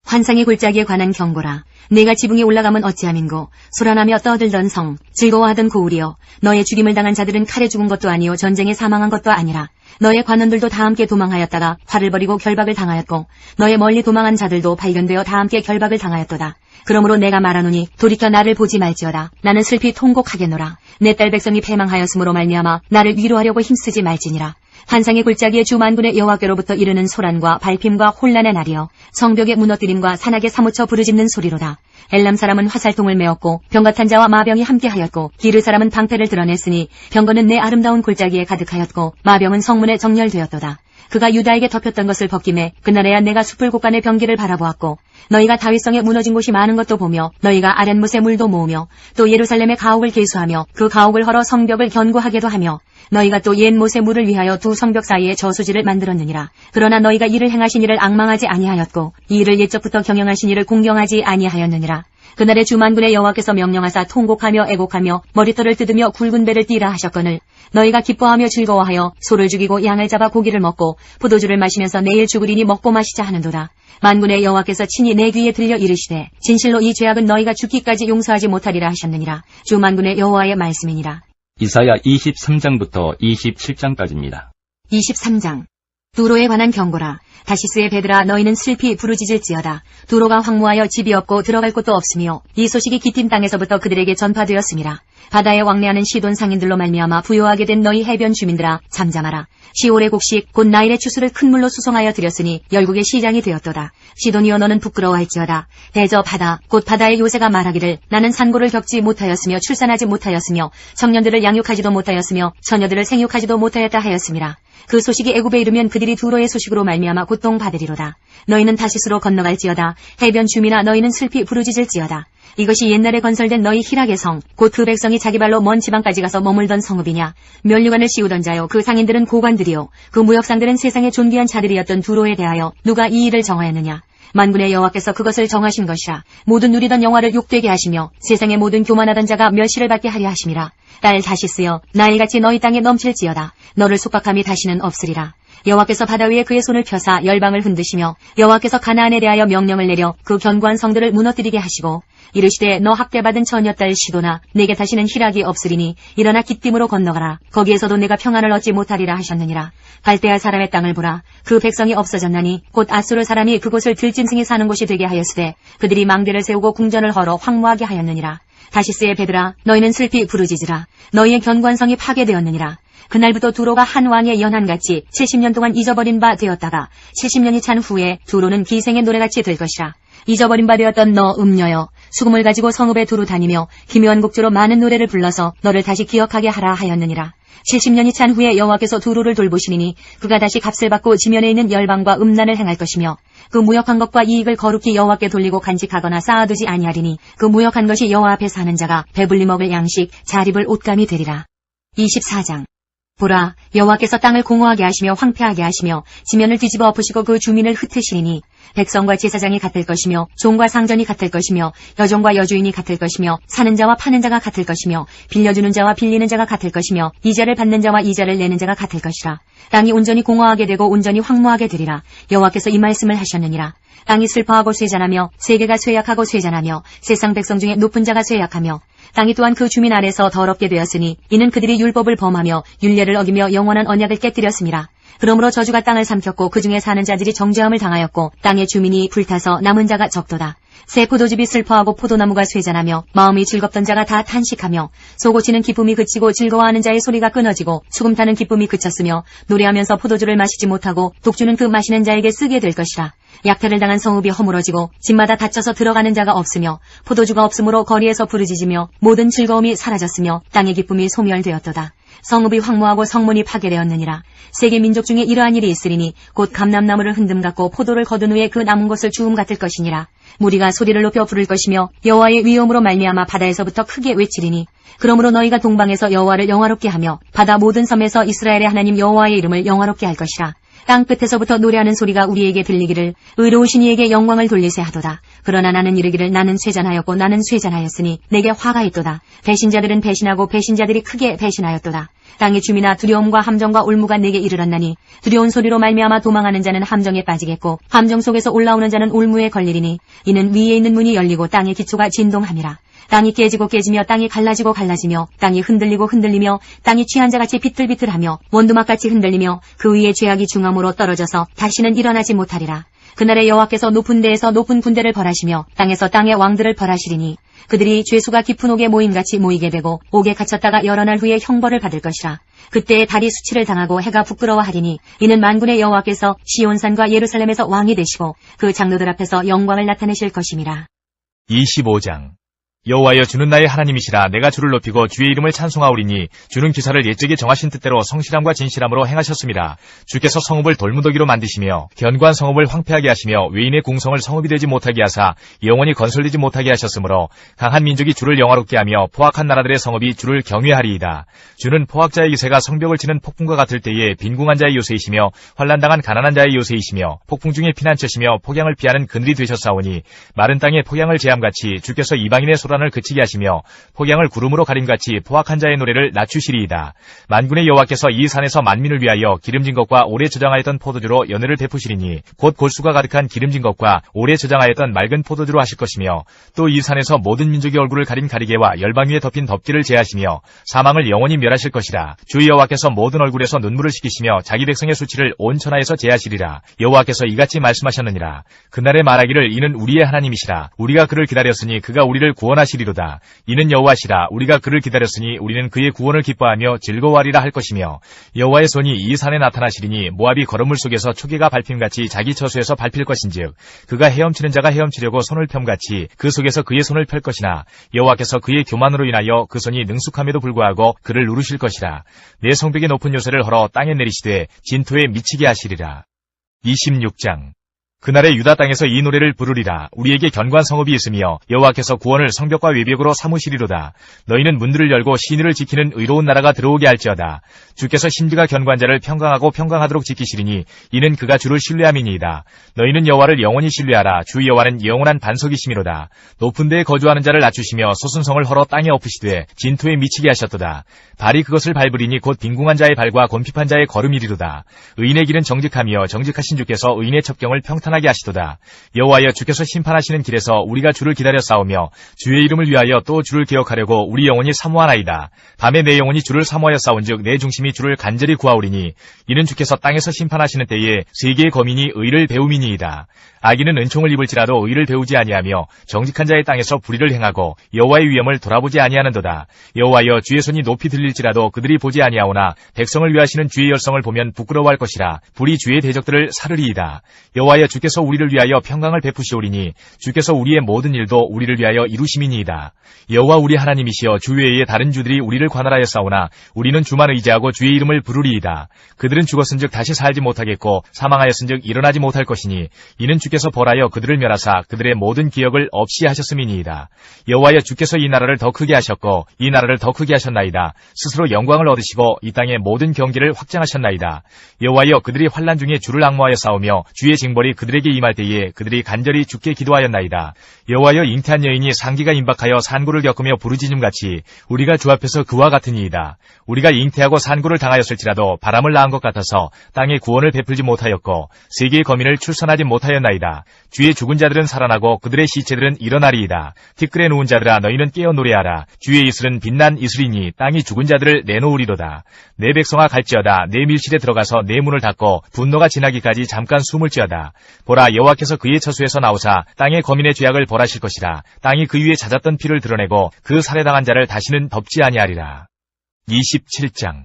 S4: 환상의 골짜기에 관한 경고라. 내가 지붕에 올라가면 어찌함인고 소란하며 떠들던 성 즐거워하던 고울이여 너의 죽임을 당한 자들은 칼에 죽은 것도 아니요 전쟁에 사망한 것도 아니라 너의 관원들도 다 함께 도망하였다가 활을 버리고 결박을 당하였고 너의 멀리 도망한 자들도 발견되어 다 함께 결박을 당하였도다. 그러므로 내가 말하노니 돌이켜 나를 보지 말지어다. 나는 슬피 통곡하겠노라. 내 딸 백성이 패망하였으므로 말미암아 나를 위로하려고 힘쓰지 말지니라. 환상의 골짜기에 주 만군의 여호와께로부터 이르는 소란과 발핌과 혼란의 날이여 성벽의 무너뜨림과 산악에 사무쳐 부르짖는 소리로다. 엘람 사람은 화살통을 메었고 병과 탄 자와 마병이 함께하였고 기르 사람은 방패를 드러냈으니 병거는 내 아름다운 골짜기에 가득하였고 마병은 성문에 정렬되었도다. 그가 유다에게 덮였던 것을 벗김에 그날에야 내가 숲을 곳간의 병기를 바라보았고 너희가 다윗성에 무너진 곳이 많은 것도 보며 너희가 아랫못에 물도 모으며 또 예루살렘의 가옥을 계수하며 그 가옥을 헐어 성벽을 견고하게도 하며 너희가 또 옛 못의 물을 위하여 두 성벽 사이에 저수지를 만들었느니라. 그러나 너희가 이를 행하신 이를 앙망하지 아니하였고 이 일을 옛적부터 경영하신 이를 공경하지 아니하였느니라. 그날에 주 만군의 여호와께서 명령하사 통곡하며 애곡하며 머리털을 뜯으며 굵은 배를 띠라 하셨거늘 너희가 기뻐하며 즐거워하여 소를 죽이고 양을 잡아 고기를 먹고 포도주를 마시면서 내일 죽으리니 먹고 마시자 하는도다. 만군의 여호와께서 친히 내 귀에 들려 이르시되 진실로 이 죄악은 너희가 죽기까지 용서하지 못하리라 하셨느니라. 주 만군의 여호와의 말씀이니라.
S3: 이사야 23장부터 27장까지입니다.
S4: 23장 두로에 관한 경고라. 다시스의 배들아 너희는 슬피 부르짖을지어다. 두로가 황무하여 집이 없고 들어갈 곳도 없으며 이 소식이 기팀 땅에서부터 그들에게 전파되었음이라. 바다에 왕래하는 시돈 상인들로 말미암아 부요하게 된 너희 해변 주민들아 잠잠하라. 시올의 곡식 곧 나일의 추수를 큰 물로 수송하여 들였으니 열국의 시장이 되었도다. 시돈이여 너는 부끄러워할지어다. 대저 바다 곧 바다의 요새가 말하기를 나는 산고를 겪지 못하였으며 출산하지 못하였으며 청년들을 양육하지도 못하였으며 처녀들을 생육하지도 못하였다 하였음이라. 그 소식이 애굽에 이르면 그들이 두로의 소식으로 말미암아 고통받으리로다. 너희는 다시스로 건너갈지어다. 해변 주민아 너희는 슬피 부르짖을지어다. 이것이 옛날에 건설된 너희 희락의 성, 곧 그 백성이 자기 발로 먼 지방까지 가서 머물던 성읍이냐. 면류관을 씌우던 자요 그 상인들은 고관들이요 그 무역상들은 세상의 존귀한 자들이었던 두로에 대하여 누가 이 일을 정하였느냐. 만군의 여호와께서 그것을 정하신 것이라. 모든 누리던 영화를 욕되게 하시며 세상의 모든 교만하던 자가 멸시를 받게 하려 하심이라. 딸 다시스여 나일같이 너희 땅에 넘칠지어다. 너를 속박함이 다시는 없으리라. 여호와께서 바다 위에 그의 손을 펴사 열방을 흔드시며 여호와께서 가나안에 대하여 명령을 내려 그 견고한 성들을 무너뜨리게 하시고 이르시되 너 학대받은 처녀딸 시도나 내게 다시는 희락이 없으리니 일어나 기띔으로 건너가라. 거기에서도 내가 평안을 얻지 못하리라 하셨느니라. 갈대아 사람의 땅을 보라. 그 백성이 없어졌나니 곧 아수르 사람이 그곳을 들짐승이 사는 곳이 되게 하였으되 그들이 망대를 세우고 궁전을 헐어 황무하게 하였느니라. 다시스의 배들아 너희는 슬피 부르짖으라. 너희의 견관성이 파괴되었느니라. 그날부터 두로가 한 왕의 연한같이 70년 동안 잊어버린 바 되었다가 70년이 찬 후에 두로는 기생의 노래같이 될 것이라. 잊어버린 바 되었던 너 음녀여 수금을 가지고 성읍에 두루 다니며 기묘한 곡조로 많은 노래를 불러서 너를 다시 기억하게 하라 하였느니라. 70년이 찬 후에 여호와께서 두로를 돌보시니 그가 다시 값을 받고 지면에 있는 열방과 음란을 행할 것이며 그 무역한 것과 이익을 거룩히 여호와께 돌리고 간직하거나 쌓아두지 아니하리니 그 무역한 것이 여호와 앞에 사는 자가 배불리 먹을 양식 잘 입을 옷감이 되리라. 24장 보라, 여호와께서 땅을 공허하게 하시며 황폐하게 하시며 지면을 뒤집어 엎으시고 그 주민을 흩으시리니 백성과 제사장이 같을 것이며 종과 상전이 같을 것이며 여종과 여주인이 같을 것이며 사는 자와 파는 자가 같을 것이며 빌려주는 자와 빌리는 자가 같을 것이며 이자를 받는 자와 이자를 내는 자가 같을 것이라. 땅이 온전히 공허하게 되고 온전히 황무하게 되리라. 여호와께서 이 말씀을 하셨느니라. 땅이 슬퍼하고 쇠잔하며 세계가 쇠약하고 쇠잔하며 세상 백성 중에 높은 자가 쇠약하며 땅이 또한 그 주민 아래서 더럽게 되었으니 이는 그들이 율법을 범하며 율례를 어기며 영원한 언약을 깨뜨렸습니다. 그러므로 저주가 땅을 삼켰고 그 중에 사는 자들이 정죄함을 당하였고 땅의 주민이 불타서 남은 자가 적도다. 새 포도즙이 슬퍼하고 포도나무가 쇠잔하며 마음이 즐겁던 자가 다 탄식하며 소고치는 기쁨이 그치고 즐거워하는 자의 소리가 끊어지고 수금 타는 기쁨이 그쳤으며 노래하면서 포도주를 마시지 못하고 독주는 그 마시는 자에게 쓰게 될 것이라. 약탈을 당한 성읍이 허물어지고 집마다 닫혀서 들어가는 자가 없으며 포도주가 없으므로 거리에서 부르짖으며 모든 즐거움이 사라졌으며 땅의 기쁨이 소멸되었도다. 성읍이 황무하고 성문이 파괴되었느니라. 세계 민족 중에 이러한 일이 있으리니 곧 감람나무를 흔듦 같고 포도를 거둔 후에 그 남은 것을 주움 같을 것이니라. 무리가 소리를 높여 부를 것이며 여호와의 위엄으로 말미암아 바다에서부터 크게 외치리니 그러므로 너희가 동방에서 여호와를 영화롭게 하며 바다 모든 섬에서 이스라엘의 하나님 여호와의 이름을 영화롭게 할 것이라. 땅 끝에서부터 노래하는 소리가 우리에게 들리기를 의로우신 이에게 영광을 돌리세 하도다. 그러나 나는 이르기를 나는 쇠잔하였고 나는 쇠잔하였으니 내게 화가 있도다. 배신자들은 배신하고 배신자들이 크게 배신하였도다. 땅의 주민아 두려움과 함정과 올무가 내게 이르렀나니 두려운 소리로 말미암아 도망하는 자는 함정에 빠지겠고 함정 속에서 올라오는 자는 올무에 걸리리니 이는 위에 있는 문이 열리고 땅의 기초가 진동함이라. 땅이 깨지고 깨지며 땅이 갈라지고 갈라지며 땅이 흔들리고 흔들리며 땅이 취한 자같이 비틀비틀하며 원두막같이 흔들리며 그 위에 죄악이 중함으로 떨어져서 다시는 일어나지 못하리라. 그날에 여호와께서 높은 데에서 높은 군대를 벌하시며 땅에서 땅의 왕들을 벌하시리니 그들이 죄수가 깊은 옥에 모임같이 모이게 되고 옥에 갇혔다가 여러 날 후에 형벌을 받을 것이라. 그때에 달이 수치를 당하고 해가 부끄러워하리니 이는 만군의 여호와께서 시온산과 예루살렘에서 왕이 되시고 그 장로들 앞에서 영광을 나타내실 것임이라.
S5: 25장 여호와여 주는 나의 하나님이시라. 내가 주를 높이고 주의 이름을 찬송하오리니 주는 기사를 옛적에 정하신 뜻대로 성실함과 진실함으로 행하셨습니다. 주께서 성읍을 돌무더기로 만드시며 견고한 성읍을 황폐하게 하시며 외인의 궁성을 성읍이 되지 못하게 하사 영원히 건설되지 못하게 하셨으므로 강한 민족이 주를 영화롭게 하며 포악한 나라들의 성읍이 주를 경외하리이다. 주는 포악자의 기세가 성벽을 치는 폭풍과 같을 때에 빈궁한 자의 요새이시며 환난당한 가난한 자의 요새이시며 폭풍 중에 피난처시며 폭양을 피하는 그늘이 되셨사오니 마른 땅에 폭양을 제함같이 주께서 이방인의 소란을 그치게 하시며 폭양을 구름으로 가림같이 포악한 자의 노래를 낮추시리이다. 만군의 여호와께서 이 산에서 만민을 위하여 기름진 것과 오래 저장하였던 포도주로 연회를 베푸시리니 곧 골수가 가득한 기름진 것과 오래 저장하였던 맑은 포도주로 하실 것이며 또 이 산에서 모든 민족의 얼굴을 가린 가리개와 열방 위에 덮인 덮개를 제하시며 사망을 영원히 멸하실 것이라. 주 여호와께서 모든 얼굴에서 눈물을 씻기시며 자기 백성의 수치를 온 천하에서 제하시리라. 여호와께서 이같이 말씀하셨느니라. 그날에 말하기를 이는 우리의 하나님이시라. 우리가 그를 기다렸으니 그가 우리를 구원하시리로다. 이는 여호와시라. 우리가 그를 기다렸으니 우리는 그의 구원을 기뻐하며 즐거워하리라 할 것이며 여호와의 손이 이 산에 나타나시리니 모압이 거름물 속에서 초계가 밟힘같이 자기 처소에서 밟힐 것인즉 그가 헤엄치는 자가 헤엄치려고 손을 펴같이 그 속에서 그의 손을 펼 것이나 여호와께서 그의 교만으로 인하여 그 손이 능숙함에도 불구하고 그를 누르실 것이라. 내 성벽의 높은 요새를 헐어 땅에 내리시되 진토에 미치게 하시리라. 26장 그날에 유다 땅에서 이 노래를 부르리라. 우리에게 견고한 성읍이 있으며 여호와께서 구원을 성벽과 외벽으로 삼으시리로다. 너희는 문들을 열고 시내를 지키는 의로운 나라가 들어오게 할지어다. 주께서 심지가 견고한 자를 평강하고 평강하도록 지키시리니 이는 그가 주를 신뢰함이니이다. 너희는 여호와를 영원히 신뢰하라. 주 여호와는 영원한 반석이시미로다. 높은 데에 거주하는 자를 낮추시며 소순성을 헐어 땅에 엎으시되 진토에 미치게 하셨도다. 발이 그것을 밟으리니 곧 빈궁한 자의 발과 곤핍한 자의 걸음이리로다. 의인의 길은 정직하며 정직하신 주께서 의인의 첩경을 평탄하게 하시도다. 여호와여 주께서 심판하시는 길에서 우리가 주를 기다려 싸우며 주의 이름을 위하여 또 주를 기억하려고 우리 영혼이 사모하나이다. 밤에 내 영혼이 주를 사모하여 싸운즉 내 중심이 주를 간절히 구하오리니 이는 주께서 땅에서 심판하시는 때에 세계의 거민이 의를 배움이니이다. 악인은 은총을 입을지라도 의를 배우지 아니하며 정직한 자의 땅에서 불의를 행하고 여호와의 위엄을 돌아보지 아니하는도다. 여호와여 주의 손이 높이 들릴지라도 그들이 보지 아니하오나 백성을 위하시는 주의 열성을 보면 부끄러워할 것이라. 불이 주의 대적들을 사르리이다. 여호와여 주께서 우리를 위하여 평강을 베푸시오리니 주께서 우리의 모든 일도 우리를 위하여 이루심이니이다. 여호와 우리 하나님이시여 주 외에 다른 주들이 우리를 관할하여 싸우나 우리는 주만 의지하고 주의 이름을 부르리이다. 그들은 죽었은즉 다시 살지 못하겠고 사망하였은즉 일어나지 못할 것이니 이는 주께서 주께서 벌하여 그들을 멸하사 그들의 모든 기억을 없이 하셨음이니이다. 여호와여 주께서 이 나라를 더 크게 하셨고 이 나라를 더 크게 하셨나이다. 스스로 영광을 얻으시고 이 땅의 모든 경기를 확장하셨나이다. 여호와여 그들이 환난 중에 주를 앙모하여 싸우며 주의 징벌이 그들에게 임할 때에 그들이 간절히 주께 기도하였나이다. 여호와여 잉태한 여인이 상기가 임박하여 산고를 겪으며 부르짖음같이 우리가 주 앞에서 그와 같으니이다. 우리가 잉태하고 산고를 당하였을지라도 바람을 낳은 것 같아서 땅에 구원을 베풀지 못하였고 세계의 거민을 출산하지 못하였나이다. 주의 죽은 자들은 살아나고 그들의 시체들은 일어나리이다. 티끌에 누운 자들아 너희는 깨어 노래하라. 주의 이슬은 빛난 이슬이니 땅이 죽은 자들을 내놓으리로다. 내 백성아 갈지어다. 내 밀실에 들어가서 내 문을 닫고 분노가 지나기까지 잠깐 숨을지어다. 보라 여호와께서 그의 처소에서 나오사 땅의 거민의 죄악을 벌하실 것이라. 땅이 그 위에 잦았던 피를 드러내고 그 살해당한 자를 다시는 덮지 아니하리라. 27장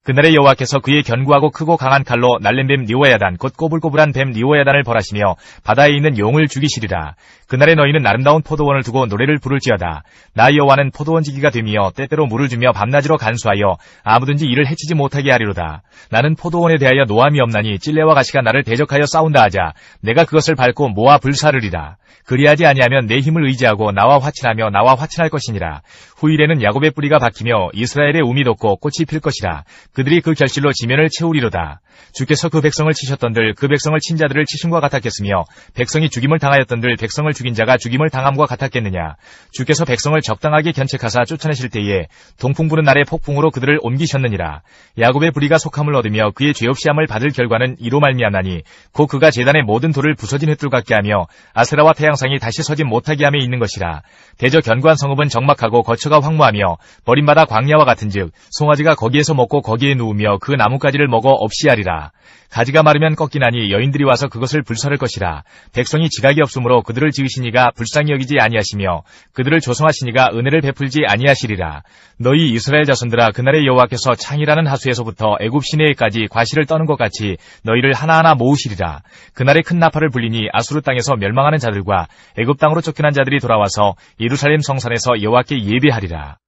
S5: 그날에 여호와께서 그의 견고하고 크고 강한 칼로 날랜 뱀 리오야단 곧 꼬불꼬불한 뱀 리오야단을 벌하시며 바다에 있는 용을 죽이시리라. 그날에 너희는 아름다운 포도원을 두고 노래를 부를지어다. 나 여호와는 포도원지기가 되며 때때로 물을 주며 밤낮으로 간수하여 아무든지 이를 해치지 못하게 하리로다. 나는 포도원에 대하여 노함이 없나니 찔레와 가시가 나를 대적하여 싸운다 하자 내가 그것을 밟고 모아 불사르리라. 그리하지 아니하면 내 힘을 의지하고 나와 화친하며 나와 화친할 것이니라. 후일에는 야곱의 뿌리가 박히며 이스라엘의 움이 돋고 꽃이 필 것이라. 그들이 그 결실로 지면을 채우리로다. 주께서 그 백성을 치셨던들 그 백성을 친 자들을 치심과 같았겠으며 백성이 죽임을 당하였던들 백성을 죽인 자가 죽임을 당함과 같았겠느냐. 주께서 백성을 적당하게 견책하사 쫓아내실 때에 동풍 부는 날에 폭풍으로 그들을 옮기셨느니라. 야곱의 불의가 속함을 얻으며 그의 죄 없이 함을 받을 결과는 이로 말미암나니 곧 그가 제단의 모든 돌을 부서진 횃돌 같게 하며 아세라와 태양상이 다시 서지 못하게 함에 있는 것이라. 대저 견고한 성읍은 적막하고 거처가 황무하며 버림받아 광야와 같은즉 송아지가 거기에서 먹고 거기에 누우며 그 나뭇가지를 먹어 없이 하리라. 가지가 마르면 꺾이나니 여인들이 와서 그것을 불사를 것이라. 백성이 지각이 없으므로 그들을 지으시니가 불쌍히 여기지 아니하시며 그들을 조성하시니가 은혜를 베풀지 아니하시리라. 너희 이스라엘 자손들아 그날에 여호와께서 창이라는 하수에서부터 애굽 시내에까지 과실을 떠는 것 같이 너희를 하나하나 모으시리라. 그날에 큰 나팔을 불리니 아수르 땅에서 멸망하는 자들과 애굽 땅으로 쫓겨난 자들이 돌아와서 예루살렘 성산에서 여호와께 예배하리라.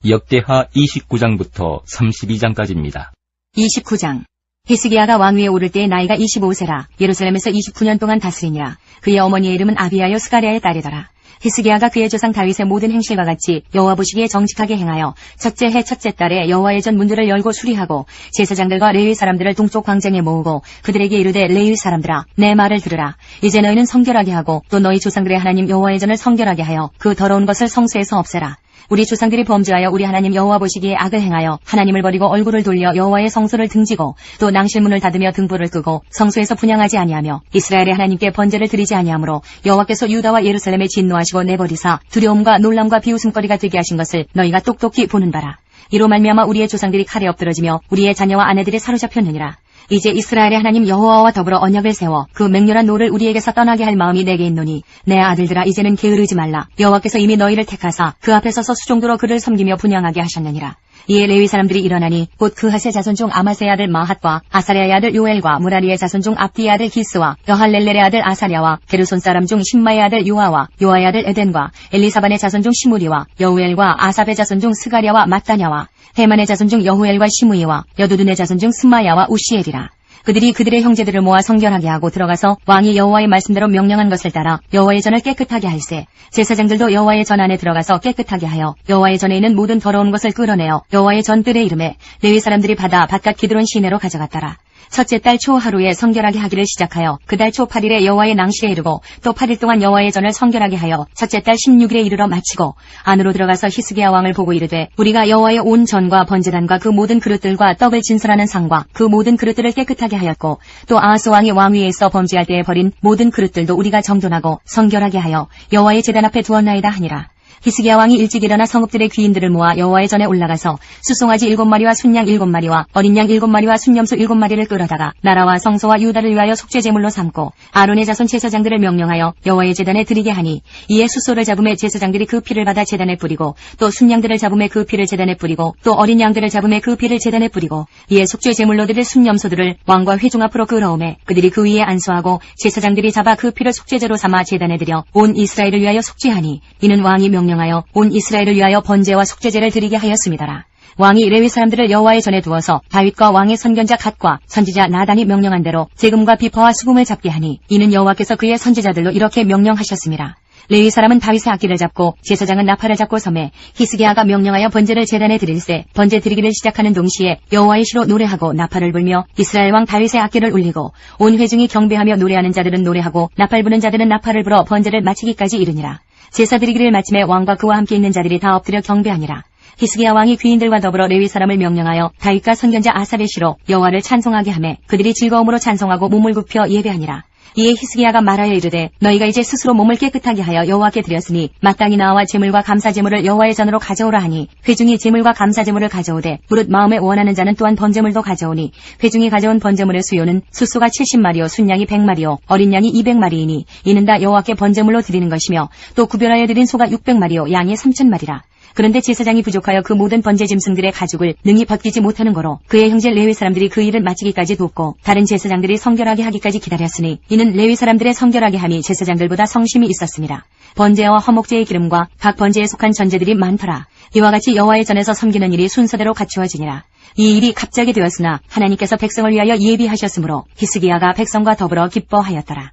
S3: 역대하 29장부터 32장까지입니다.
S4: 29장 히스기야가 왕위에 오를 때의 나이가 25세라. 예루살렘에서 29년 동안 다스리니라. 그의 어머니의 이름은 아비야요 스가랴의 딸이더라. 히스기야가 그의 조상 다윗의 모든 행실과 같이 여호와 보시기에 정직하게 행하여 첫째 해 첫째 달에 여호와의 전 문들을 열고 수리하고 제사장들과 레위 사람들을 동쪽 광장에 모으고 그들에게 이르되 레위 사람들아 내 말을 들으라. 이제 너희는 성결하게 하고 또 너희 조상들의 하나님 여호와의 전을 성결하게 하여 그 더러운 것을 성소에서 없애라. 우리 조상들이 범죄하여 우리 하나님 여호와 보시기에 악을 행하여 하나님을 버리고 얼굴을 돌려 여호와의 성소를 등지고 또 낭실문을 닫으며 등불을 끄고 성소에서 분향하지 아니하며 이스라엘의 하나님께 번제를 드리지 아니하므로 여호와께서 유다와 예루살렘에 진노하시고 내버리사 두려움과 놀람과 비웃음거리가 되게 하신 것을 너희가 똑똑히 보는 바라. 이로 말미암아 우리의 조상들이 칼에 엎드러지며 우리의 자녀와 아내들이 사로잡혔느니라. 이제 이스라엘의 하나님 여호와와 더불어 언약을 세워 그 맹렬한 노를 우리에게서 떠나게 할 마음이 내게 있노니 내 아들들아 이제는 게으르지 말라. 여호와께서 이미 너희를 택하사 그 앞에 서서 수종도로 그를 섬기며 분향하게 하셨느니라. 이에 레위 사람들이 일어나니 곧 그하스의 자손 중 아마세의 아들 마핫과 아사랴의 아들 요엘과 무라리의 자손 중 압디의 아들 기스와 여할렐렐의 아들 아사랴와 게르손 사람 중 신마의 아들 요아와 요아의 아들 에덴과 엘리사반의 자손 중 시무리와 여우엘과 아삽의 자손 중 스가랴와 mat다냐와 헤만의 자손 중 여후엘과 시므이와 여두둔의 자손 중 스마야와 우시엘이라. 그들이 그들의 형제들을 모아 성결하게 하고 들어가서 왕이 여호와의 말씀대로 명령한 것을 따라 여호와의 전을 깨끗하게 할세. 제사장들도 여호와의 전 안에 들어가서 깨끗하게 하여 여호와의 전에 있는 모든 더러운 것을 끌어내어 여호와의 전뜰에 이름에 레위 사람들이 받아 바깥 기드론 시내로 가져갔더라. 첫째 달 초 하루에 성결하게 하기를 시작하여 그 달 초 8일에 여호와의 낭시에 이르고 또 8일 동안 여호와의 전을 성결하게 하여 첫째 달 16일에 이르러 마치고 안으로 들어가서 히스기야 왕을 보고 이르되 우리가 여호와의 온 전과 번제단과 그 모든 그릇들과 떡을 진설하는 상과 그 모든 그릇들을 깨끗하게 하였고 또 아하스 왕이 왕위에 있어 범죄할 때에 버린 모든 그릇들도 우리가 정돈하고 성결하게 하여 여호와의 제단 앞에 두었나이다 하니라. 히스기야 왕이 일찍 일어나 성읍들의 귀인들을 모아 여호와의 전에 올라가서 수송아지 7마리와 순양 7마리와 어린 양 7마리와 순염소 7마리를 끌어다가 나라와 성소와 유다를 위하여 속죄 제물로 삼고 아론의 자손 제사장들을 명령하여 여호와의 제단에 드리게 하니 이에 숫소를 잡음에 제사장들이 그 피를 받아 제단에 뿌리고 또 순양들을 잡음에 그 피를 제단에 뿌리고 또 어린 양들을 잡음에 그 피를 제단에 뿌리고 이에 속죄 제물로 드릴 순염소들을 왕과 회중 앞으로 끌어오매 그들이 그 위에 안수하고 제사장들이 잡아 그 피를 속죄제로 삼아 제단에 드려 온 이스라엘을 위하여 속죄하니 이는 왕이 명령하여 온 이스라엘을 위하여 번제와 속죄제를 드리게 하였음이더라. 왕이 레위 사람들을 여호와의 전에 두어서 다윗과 왕의 선견자 갓과 선지자 나단이 명령한 대로 재금과 비파와 수금을 잡게 하니 이는 여호와께서 그의 선지자들로 이렇게 명령하셨습니다. 레위 사람은 다윗의 악기를 잡고 제사장은 나팔을 잡고 섬에 히스기야가 명령하여 번제를 제단에 드릴세 번제 드리기를 시작하는 동시에 여호와의 시로 노래하고 나팔을 불며 이스라엘 왕 다윗의 악기를 울리고 온 회중이 경배하며 노래하는 자들은 노래하고 나팔 부는 자들은 나팔을 불어 번제를 마치기까지 이르니라. 제사 드리기를 마침에 왕과 그와 함께 있는 자들이 다 엎드려 경배하니라. 히스기야 왕이 귀인들과 더불어 레위 사람을 명령하여 다윗과 선견자 아삽의 시로 여호와를 찬송하게 하매 그들이 즐거움으로 찬송하고 몸을 굽혀 예배하니라. 이에 히스기야가 말하여 이르되 너희가 이제 스스로 몸을 깨끗하게 하여 여호와께 드렸으니 마땅히 나와 제물과 감사제물을 여호와의 전으로 가져오라 하니 회중이 제물과 감사제물을 가져오되 무릇 마음에 원하는 자는 또한 번제물도 가져오니 회중이 가져온 번제물의 수요는 숫소가 70마리요 순양이 100마리요 어린 양이 200마리이니 이는 다 여호와께 번제물로 드리는 것이며 또 구별하여 드린 소가 600마리요 양이 3000마리라. 그런데 제사장이 부족하여 그 모든 번제 짐승들의 가죽을 능히 벗기지 못하는 거로 그의 형제 레위 사람들이 그 일을 마치기까지 돕고 다른 제사장들이 성결하게 하기까지 기다렸으니 이는 레위 사람들의 성결하게 함이 제사장들보다 성심이 있었습니다. 번제와 화목제의 기름과 각 번제에 속한 전제들이 많더라. 이와 같이 여호와의 전에서 섬기는 일이 순서대로 갖추어지니라. 이 일이 갑자기 되었으나 하나님께서 백성을 위하여 예비하셨으므로 히스기야가 백성과 더불어 기뻐하였더라.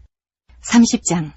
S4: 30장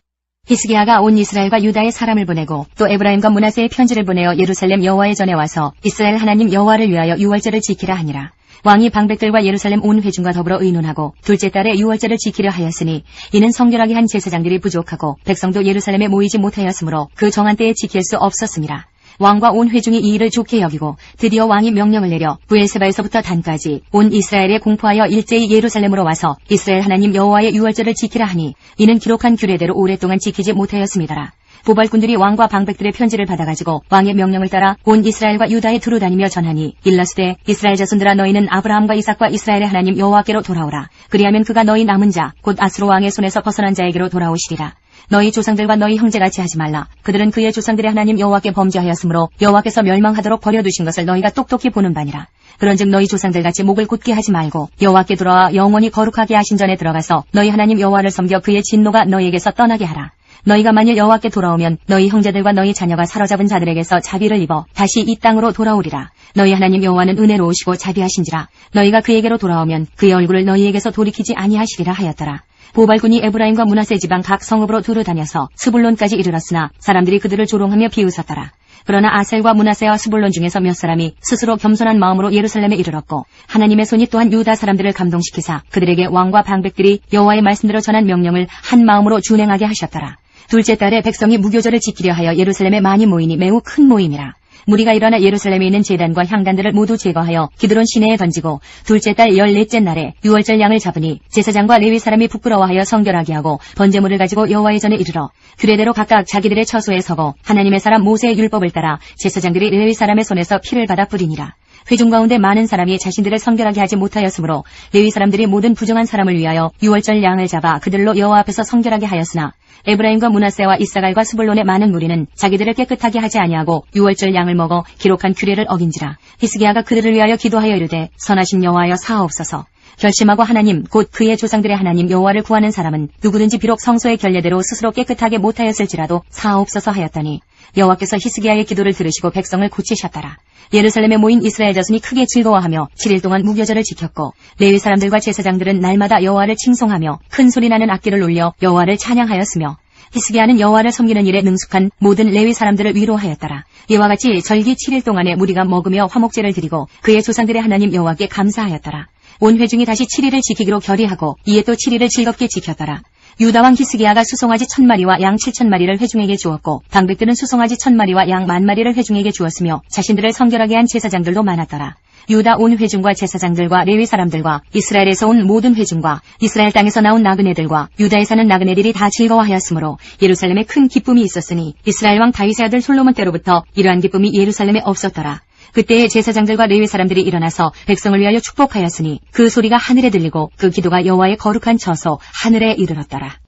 S4: 히스기야가 온 이스라엘과 유다의 사람을 보내고 또 에브라임과 므낫세의 편지를 보내어 예루살렘 여호와의 전에 와서 이스라엘 하나님 여호와를 위하여 유월절을 지키라 하니라. 왕이 방백들과 예루살렘 온 회중과 더불어 의논하고 둘째 달에 유월절을 지키려 하였으니 이는 성결하게 한 제사장들이 부족하고 백성도 예루살렘에 모이지 못하였으므로 그 정한 때에 지킬 수 없었습니다. 왕과 온 회중이 이 일을 좋게 여기고 드디어 왕이 명령을 내려 부엘세바에서부터 단까지 온 이스라엘에 공포하여 일제히 예루살렘으로 와서 이스라엘 하나님 여호와의 유월절을 지키라 하니 이는 기록한 규례대로 오랫동안 지키지 못하였습니다라. 보발꾼들이 왕과 방백들의 편지를 받아가지고 왕의 명령을 따라 온 이스라엘과 유다에 두루 다니며 전하니 일러스되 이스라엘 자손들아 너희는 아브라함과 이삭과 이스라엘의 하나님 여호와께로 돌아오라. 그리하면 그가 너희 남은 자 곧 아수르 왕의 손에서 벗어난 자에게로 돌아오시리라. 너희 조상들과 너희 형제같이 하지 말라. 그들은 그의 조상들의 하나님 여호와께 범죄하였으므로 여호와께서 멸망하도록 버려두신 것을 너희가 똑똑히 보는 바니라. 그런즉 너희 조상들같이 목을 곧게 하지 말고 여호와께 돌아와 영원히 거룩하게 하신 전에 들어가서 너희 하나님 여호와를 섬겨 그의 진노가 너희에게서 떠나게 하라. 너희가 만일 여호와께 돌아오면 너희 형제들과 너희 자녀가 사로잡은 자들에게서 자비를 입어 다시 이 땅으로 돌아오리라. 너희 하나님 여호와는 은혜로우시고 자비하신지라. 너희가 그에게로 돌아오면 그의 얼굴을 너희에게서 돌이키지 아니하시리라 하였더라. 보발군이 에브라임과 므낫세 지방 각 성읍으로 두루 다녀서 스불론까지 이르렀으나 사람들이 그들을 조롱하며 비웃었더라. 그러나 아셀과 므낫세와 스불론 중에서 몇 사람이 스스로 겸손한 마음으로 예루살렘에 이르렀고 하나님의 손이 또한 유다 사람들을 감동시키사 그들에게 왕과 방백들이 여호와의 말씀대로 전한 명령을 한 마음으로 준행하게 하셨더라. 둘째 달에 백성이 무교절을 지키려 하여 예루살렘에 많이 모이니 매우 큰 모임이라. 무리가 일어나 예루살렘에 있는 제단과 향단들을 모두 제거하여 기드론 시내에 던지고 둘째 달 14째 날에 유월절 양을 잡으니 제사장과 레위 사람이 부끄러워하여 성결하게 하고 번제물을 가지고 여호와의 전에 이르러 규례대로 각각 자기들의 처소에 서고 하나님의 사람 모세의 율법을 따라 제사장들이 레위 사람의 손에서 피를 받아 뿌리니라. 회중 가운데 많은 사람이 자신들을 성결하게 하지 못하였으므로 레위 사람들이 모든 부정한 사람을 위하여 유월절 양을 잡아 그들로 여호와 앞에서 성결하게 하였으나 에브라임과 므낫세와 이사갈과 스불론의 많은 무리는 자기들을 깨끗하게 하지 아니하고 유월절 양을 먹어 기록한 규례를 어긴지라. 히스기야가 그들을 위하여 기도하여 이르되 선하신 여호와여 사하옵소서. 결심하고 하나님 곧 그의 조상들의 하나님 여호와를 구하는 사람은 누구든지 비록 성소의 결례대로 스스로 깨끗하게 못하였을지라도 사하옵소서 하였더니 여호와께서 히스기야의 기도를 들으시고 백성을 고치셨더라. 예루살렘에 모인 이스라엘 자손이 크게 즐거워하며 7일 동안 무교절을 지켰고 레위 사람들과 제사장들은 날마다 여호와를 칭송하며 큰 소리 나는 악기를 울려 여호와를 찬양하였으며 히스기야는 여호와를 섬기는 일에 능숙한 모든 레위 사람들을 위로하였더라. 이와 같이 절기 7일 동안에 무리가 먹으며 화목제를 드리고 그의 조상들의 하나님 여호와께 감사하였더라. 온 회중이 다시 7일을 지키기로 결의하고 이에 또 7일을 즐겁게 지켰더라. 유다왕 히스기야가 수송아지 1000마리와 양 7000마리를 회중에게 주었고 방백들은 수송아지 1000마리와 양 10,000마리를 회중에게 주었으며 자신들을 성결하게 한 제사장들도 많았더라. 유다 온 회중과 제사장들과 레위 사람들과 이스라엘에서 온 모든 회중과 이스라엘 땅에서 나온 나그네들과 유다에 사는 나그네들이 다 즐거워하였으므로 예루살렘에 큰 기쁨이 있었으니 이스라엘 왕 다윗의 아들 솔로몬 때로부터 이러한 기쁨이 예루살렘에 없었더라. 그때에 제사장들과 레위 사람들이 일어나서 백성을 위하여 축복하였으니 그 소리가 하늘에 들리고 그 기도가 여호와의 거룩한 처소 하늘에 이르렀더라.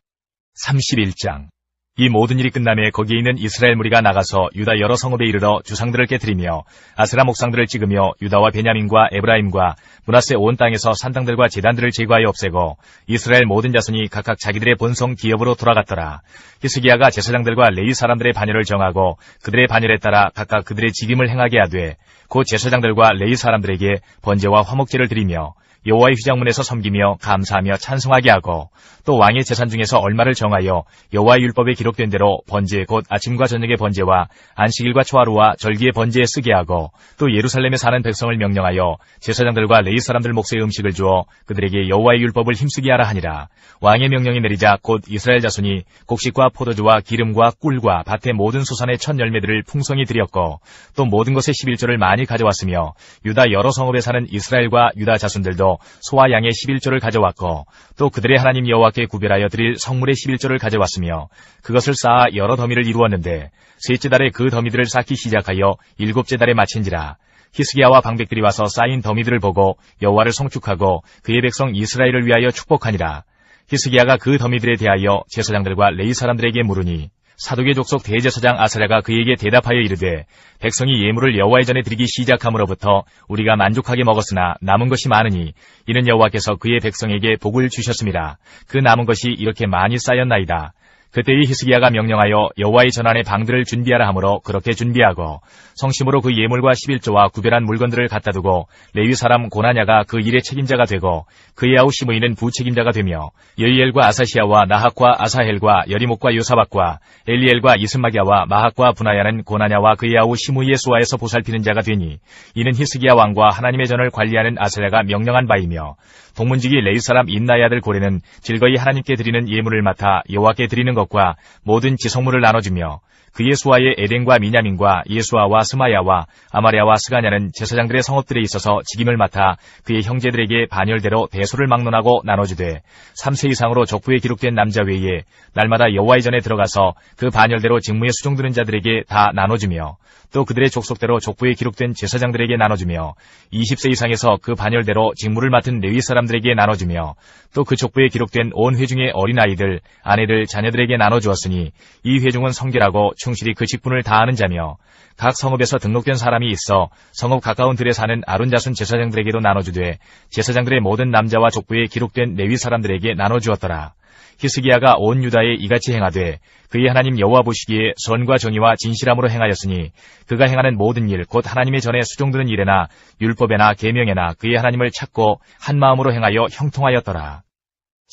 S5: 31장 이 모든 일이 끝남에 거기에 있는 이스라엘 무리가 나가서 유다 여러 성읍에 이르러 주상들을 깨뜨리며 아스라 목상들을 찍으며 유다와 베냐민과 에브라임과 므낫세 온 땅에서 산당들과 제단들을 제거하여 없애고 이스라엘 모든 자손이 각각 자기들의 본성 기업으로 돌아갔더라. 히스기야가 제사장들과 레위 사람들의 반열을 정하고 그들의 반열에 따라 각각 그들의 직임을 행하게 하되 곧 제사장들과 레위 사람들에게 번제와 화목제를 드리며 여호와의 휘장문에서 섬기며 감사하며 찬송하게 하고 또 왕의 재산 중에서 얼마를 정하여 여호와의 율법에 기록된 대로 번제 곧 아침과 저녁의 번제와 안식일과 초하루와 절기의 번제에 쓰게 하고 또 예루살렘에 사는 백성을 명령하여 제사장들과 레위 사람들 몫의 음식을 주어 그들에게 여호와의 율법을 힘쓰게 하라 하니라. 왕의 명령이 내리자 곧 이스라엘 자손이 곡식과 포도주와 기름과 꿀과 밭의 모든 소산의 첫 열매들을 풍성히 드렸고 또 모든 것의 11조를 많이 가져왔으며 유다 여러 성읍에 사는 이스라엘과 유다 자손들도 소와 양의 11조를 가져왔고 또 그들의 하나님 여호와께 구별하여 드릴 성물의 11조를 가져왔으며 그것을 쌓아 여러 더미를 이루었는데 셋째 달에 그 더미들을 쌓기 시작하여 일곱째 달에 마친지라. 히스기야와 방백들이 와서 쌓인 더미들을 보고 여호와를 송축하고 그의 백성 이스라엘을 위하여 축복하니라. 히스기야가 그 더미들에 대하여 제사장들과 레위 사람들에게 물으니 사독의 족속 대제사장 아사랴가 그에게 대답하여 이르되 백성이 예물을 여호와의 전에 드리기 시작함으로부터 우리가 만족하게 먹었으나 남은 것이 많으니 이는 여호와께서 그의 백성에게 복을 주셨습니다. 그 남은 것이 이렇게 많이 쌓였나이다. 그때의 히스기야가 명령하여 여호와의 전안에 방들을 준비하라 하므로 그렇게 준비하고 성심으로 그 예물과 11조와 구별한 물건들을 갖다 두고 레위 사람 고나냐가 그 일의 책임자가 되고 그의 아우 시므이는 부책임자가 되며 여이엘과 아사시아와 나학과 아사헬과 여리목과 요사박과 엘리엘과 이스마기야와 마학과 분하야는 고나냐와 그의 아우 시므이의 수하에서 보살피는 자가 되니 이는 히스기야 왕과 하나님의 전을 관리하는 아사랴가 명령한 바이며 동문지기 레위 사람 임나의 아들 고레는 즐거이 하나님께 드리는 예물을 맡아 여호와께 드리는 것과 모든 지성물을 나눠주며 그의 수하의 에덴과 미냐민과 예수아와 스마야와 아마랴와 스가냐는 제사장들의 성읍들에 있어서 직임을 맡아 그의 형제들에게 반열대로 대소를 막론하고 나눠주되 3세 이상으로 족부에 기록된 남자 외에 날마다 여호와의 전에 들어가서 그 반열대로 직무에 수종드는 자들에게 다 나눠주며 또 그들의 족속대로 족부에 기록된 제사장들에게 나눠주며 20세 이상에서 그 반열대로 직무를 맡은 레위 사람들에게 나눠주며 또 그 족부에 기록된 온 회중의 어린아이들, 아내들, 자녀들에게 나눠주었으니 이 회중은 성결하고 충실히 그 직분을 다하는 자며 각 성읍에서 등록된 사람이 있어 성읍 가까운 들에 사는 아론 자손 제사장들에게도 나눠주되 제사장들의 모든 남자와 족부에 기록된 레위 사람들에게 나눠주었더라. 히스기야가 온 유다에 이같이 행하되 그의 하나님 여호와 보시기에 선과 정의와 진실함으로 행하였으니 그가 행하는 모든 일 곧 하나님의 전에 수종드는 일에나 율법에나 계명에나 그의 하나님을 찾고 한 마음으로 행하여 형통하였더라.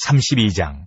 S5: 32장.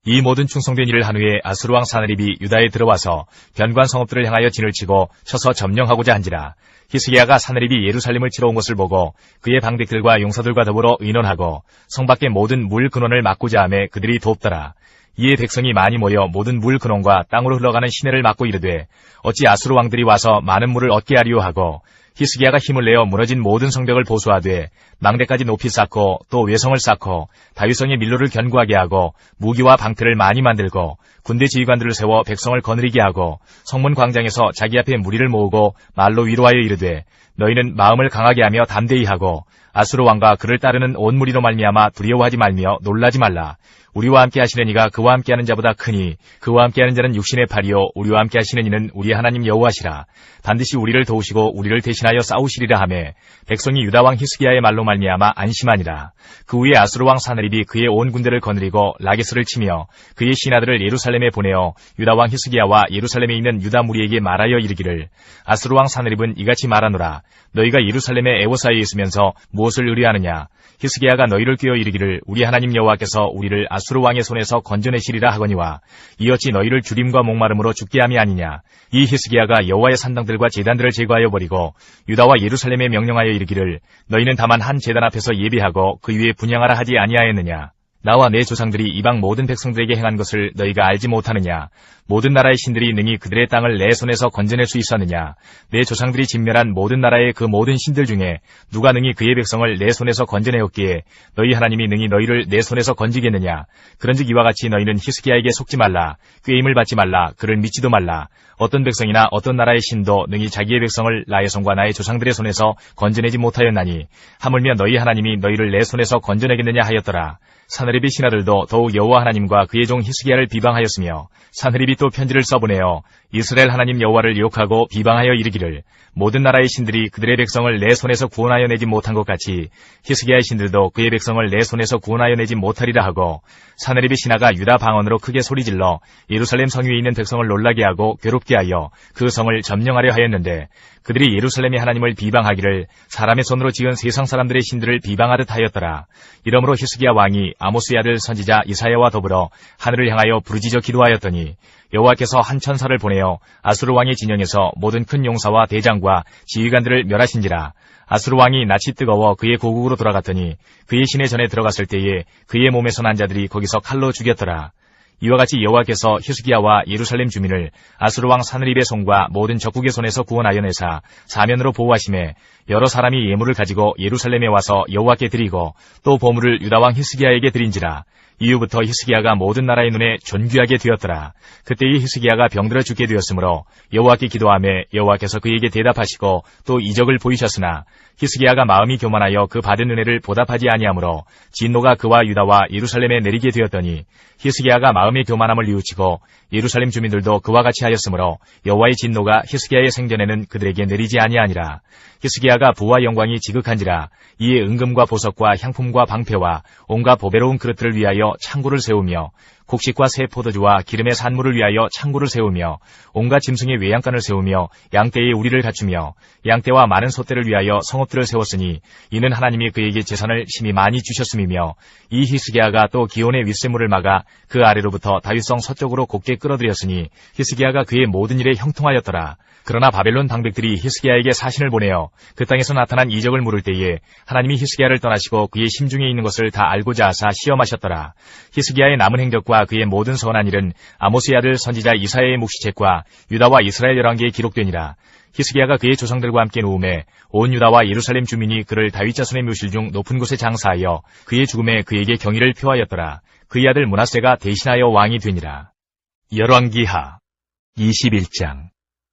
S5: 이 모든 충성된 일을 한 후에 아수르 왕 사느립이 유다에 들어와서 변관 성읍들을 향하여 진을 치고 쳐서 점령하고자 한지라. 히스기야가 사느립이 예루살렘을 치러 온 것을 보고 그의 방백들과 용사들과 더불어 의논하고 성 밖의 모든 물 근원을 막고자 하매 그들이 돕더라. 이에 백성이 많이 모여 모든 물 근원과 땅으로 흘러가는 시내를 막고 이르되 어찌 아수르 왕들이 와서 많은 물을 얻게 하리요 하고 히스기야가 힘을 내어 무너진 모든 성벽을 보수하되 망대까지 높이 쌓고 또 외성을 쌓고 다윗성의 밀로를 견고하게 하고 무기와 방패를 많이 만들고 군대 지휘관들을 세워 백성을 거느리게 하고 성문 광장에서 자기 앞에 무리를 모으고 말로 위로하여 이르되 너희는 마음을 강하게 하며 담대히 하고 아수르 왕과 그를 따르는 온 무리로 말미암아 두려워하지 말며 놀라지 말라. 우리와 함께 하시는 이가 그와 함께하는 자보다 크니 그와 함께하는 자는 육신의 팔이요 우리와 함께 하시는 이는 우리 하나님 여호와시라. 반드시 우리를 도우시고 우리를 대신하여 싸우시리라 하매 백성이 유다 왕 히스기야의 말로 말미암아 안심하니라. 그 후에 아수르 왕 사느립이 그의 온 군대를 거느리고 라게스를 치며 그의 신하들을 예루살렘에 보내어 유다 왕 히스기야와 예루살렘에 있는 유다 무리에게 말하여 이르기를 아수르 왕 사느립은 이같이 말하노라. 너희가 예루살렘의 애워사에 있으면서 무엇을 의뢰하느냐. 히스기야가 너희를 꾀어 이르기를 우리 하나님 여호와께서 우리를 아수르 왕의 손에서 건져내시리라 하거니와 이어찌 너희를 주림과 목마름으로 죽게 함이 아니냐. 이 히스기야가 여호와의 산당들과 제단들을 제거하여 버리고 유다와 예루살렘에 명령하여 이르기를 너희는 다만 한 제단 앞에서 예배하고 그 위에 분향하라 하지 아니하였느냐. 나와 내 조상들이 이방 모든 백성들에게 행한 것을 너희가 알지 못하느냐. 모든 나라의 신들이 능히 그들의 땅을 내 손에서 건져낼 수 있었느냐. 내 조상들이 진멸한 모든 나라의 그 모든 신들 중에 누가 능히 그의 백성을 내 손에서 건져내었기에 너희 하나님이 능히 너희를 내 손에서 건지겠느냐. 그런즉 이와 같이 너희는 히스기야에게 속지 말라. 꾀임을 받지 말라. 그를 믿지도 말라. 어떤 백성이나 어떤 나라의 신도 능히 자기의 백성을 나의 손과 나의 조상들의 손에서 건져내지 못하였나니 하물며 너희 하나님이 너희를 내 손에서 건져내겠느냐 하였더라. 사느립의 신하들도 더욱 여호와 하나님과 그의 종 히스기야를 비방하였으며 사느립이 또 편지를 써보내어 이스라엘 하나님 여호와를 욕하고 비방하여 이르기를 모든 나라의 신들이 그들의 백성을 내 손에서 구원하여 내지 못한 것 같이 히스기야의 신들도 그의 백성을 내 손에서 구원하여 내지 못하리라 하고 사느립의 신하가 유다 방언으로 크게 소리질러 예루살렘 성 위에 있는 백성을 놀라게 하고 괴롭게 하여 그 성을 점령하려 하였는데 그들이 예루살렘의 하나님을 비방하기를 사람의 손으로 지은 세상 사람들의 신들을 비방하듯 하였더라. 이러므로 히스기야 왕이 아모스의 아들 선지자 이사야와 더불어 하늘을 향하여 부르짖어 기도하였더니 여호와께서 한 천사를 보내어 아수르 왕의 진영에서 모든 큰 용사와 대장과 지휘관들을 멸하신지라. 아수르 왕이 낯이 뜨거워 그의 고국으로 돌아갔더니 그의 시내 전에 들어갔을 때에 그의 몸에서 난 자들이 거기서 칼로 죽였더라. 이와 같이 여호와께서 히스기야와 예루살렘 주민을 아수르 왕 사느립의 손과 모든 적국의 손에서 구원하여 내사 사면으로 보호하심에 여러 사람이 예물을 가지고 예루살렘에 와서 여호와께 드리고 또 보물을 유다 왕 히스기야에게 드린지라. 이후부터 히스기야가 모든 나라의 눈에 존귀하게 되었더라. 그때의 히스기야가 병들어 죽게 되었으므로 여호와께 기도하며 여호와께서 그에게 대답하시고 또 이적을 보이셨으나 히스기야가 마음이 교만하여 그 받은 은혜를 보답하지 아니하므로 진노가 그와 유다와 예루살렘에 내리게 되었더니 히스기야가 마음의 교만함을 뉘우치고 예루살렘 주민들도 그와 같이 하였으므로 여호와의 진노가 히스기야의 생전에는 그들에게 내리지 아니하니라. 히스기야가 부와 영광이 지극한지라. 이에 은금과 보석과 향품과 방패와 온갖 보배로운 그릇들을 위하여 창고를 세우며 곡식과 새 포도주와 기름의 산물을 위하여 창고를 세우며 온갖 짐승의 외양간을 세우며 양떼의 우리를 갖추며 양떼와 많은 소떼를 위하여 성읍들을 세웠으니 이는 하나님이 그에게 재산을 심히 많이 주셨음이며 이 히스기야가 또 기온의 윗샘물을 막아 그 아래로부터 다윗성 서쪽으로 곱게 끌어들였으니 히스기야가 그의 모든 일에 형통하였더라. 그러나 바벨론 방백들이 히스기야에게 사신을 보내어 그 땅에서 나타난 이적을 물을 때에 하나님이 히스기야를 떠나시고 그의 심중에 있는 것을 다 알고자 하사 시험하셨더라. 히스기야의 남은 행적과 그의 모든 선한 일은 아모스의 아들 선지자 이사야의 묵시책과 유다와 이스라엘 열왕기에 기록되니라. 히스기야가 그의 조상들과 함께 누움에 온 유다와 예루살렘 주민이 그를 다윗 자손의 묘실 중 높은 곳에 장사하여 그의 죽음에 그에게 경의를 표하였더라. 그의 아들 므낫세가 대신하여 왕이 되니라. 열왕기하 21장.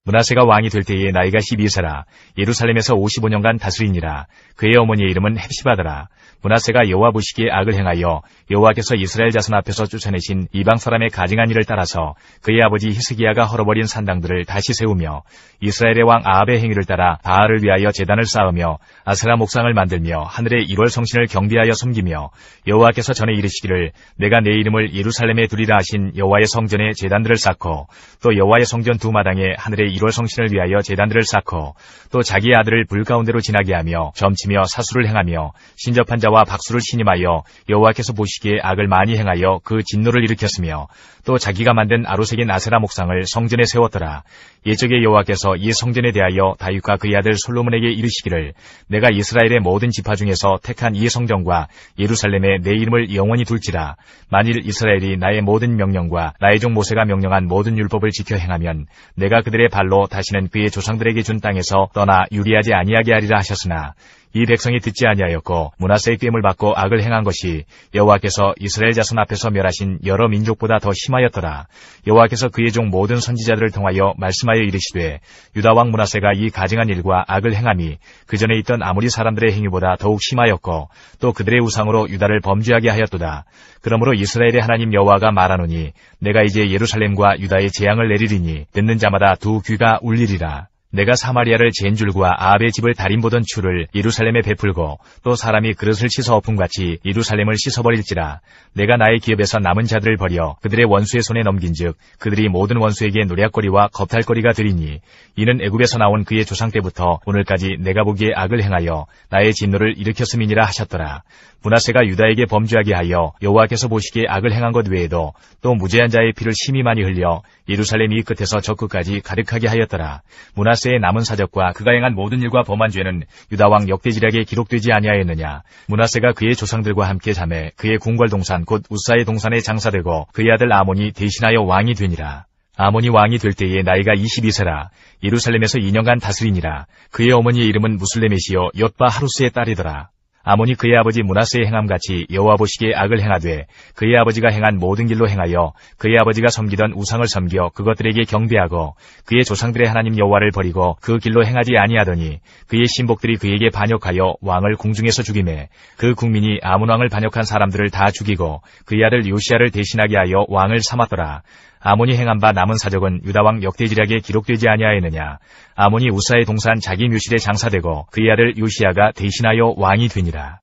S5: 므낫세가 왕이 될 때에 나이가 12세라. 예루살렘에서 55년간 다스리니라. 그의 어머니의 이름은 헵시바더라. 므낫세가 여호와 보시기에 악을 행하여 여호와께서 이스라엘 자손 앞에서 쫓아내신 이방 사람의 가증한 일을 따라서 그의 아버지 히스기야가 헐어버린 산당들을 다시 세우며 이스라엘의 왕 아합의 행위를 따라 바알을 위하여 제단을 쌓으며 아세라 목상을 만들며 하늘의 1월 성신을 경배하여 섬기며 여호와께서 전에 이르시기를 내가 내 이름을 예루살렘에 두리라 하신 여호와의 성전에 제단들을 쌓고 또 여호와의 성전 두 마당에 하늘의 1월 성신을 위하여 제단들을 쌓고 또 자기의 아들을 불 가운데로 지나게 하며 점치며 사수를 행하며 신접한 자와 박수를 신임하여 여호와께서 보시기에 악을 많이 행하여 그 진노를 일으켰으며 또 자기가 만든 아로색인 아세라 목상을 성전에 세웠더라. 예적의 여호와께서 이 성전에 대하여 다윗과 그의 아들 솔로몬에게 이르시기를 내가 이스라엘의 모든 지파 중에서 택한 이 성전과 예루살렘에 내 이름을 영원히 둘지라. 만일 이스라엘이 나의 모든 명령과 나의 종 모세가 명령한 모든 율법을 지켜 행하면 내가 그들의 발로 다시는 그의 조상들에게 준 땅에서 떠나 유리하지 아니하게 하리라 하셨으나 이 백성이 듣지 아니하였고 므낫세의 꾀을 받고 악을 행한 것이 여호와께서 이스라엘 자손 앞에서 멸하신 여러 민족보다 더 심하였더라. 여호와께서 그의 종 모든 선지자들을 통하여 말씀하여 이르시되 유다 왕 므낫세가 이 가증한 일과 악을 행함이 그 전에 있던 아모리 사람들의 행위보다 더욱 심하였고 또 그들의 우상으로 유다를 범죄하게 하였도다. 그러므로 이스라엘의 하나님 여호와가 말하노니 내가 이제 예루살렘과 유다의 재앙을 내리리니 듣는 자마다 두 귀가 울리리라. 내가 사마리아를 젠줄과 아합의 집을 달인보던 추를 예루살렘에 베풀고 또 사람이 그릇을 씻어 엎음같이 예루살렘을 씻어버릴지라. 내가 나의 기업에서 남은 자들을 버려 그들의 원수의 손에 넘긴즉 그들이 모든 원수에게 노략거리와 겁탈거리가 되리니 이는 애굽에서 나온 그의 조상 때부터 오늘까지 내가 보기에 악을 행하여 나의 진노를 일으켰음이니라 하셨더라. 므낫세가 유다에게 범죄하게 하여 여호와께서 보시기에 악을 행한 것 외에도 또 무죄한 자의 피를 심히 많이 흘려 예루살렘 이 끝에서 저 끝까지 가득하게 하였더라. 므낫세의 남은 사적과 그가 행한 모든 일과 범한 죄는 유다 왕 역대지략에 기록되지 아니하였느냐. 므낫세가 그의 조상들과 함께 잠에 그의 궁궐 동산 곧 우사의 동산에 장사되고 그의 아들 아몬이 대신하여 왕이 되니라. 아몬이 왕이 될 때에 나이가 22세라. 예루살렘에서 2년간 다스리니라. 그의 어머니의 이름은 무슬레메시요 엿바 하루스의 딸이더라. 아몬이 그의 아버지 므낫세의 행함같이 여호와 보시기에 악을 행하되 그의 아버지가 행한 모든 길로 행하여 그의 아버지가 섬기던 우상을 섬겨 그것들에게 경배하고 그의 조상들의 하나님 여호와를 버리고 그 길로 행하지 아니하더니 그의 신복들이 그에게 반역하여 왕을 궁중에서 죽이매 그 국민이 아몬 왕을 반역한 사람들을 다 죽이고 그의 아들 요시야를 대신하게 하여 왕을 삼았더라. 아몬이 행한 바 남은 사적은 유다왕 역대지략에 기록되지 아니하였느냐. 아몬이 우사의 동산 자기 묘실에 장사되고 그의 아들 요시야가 대신하여 왕이 되니라.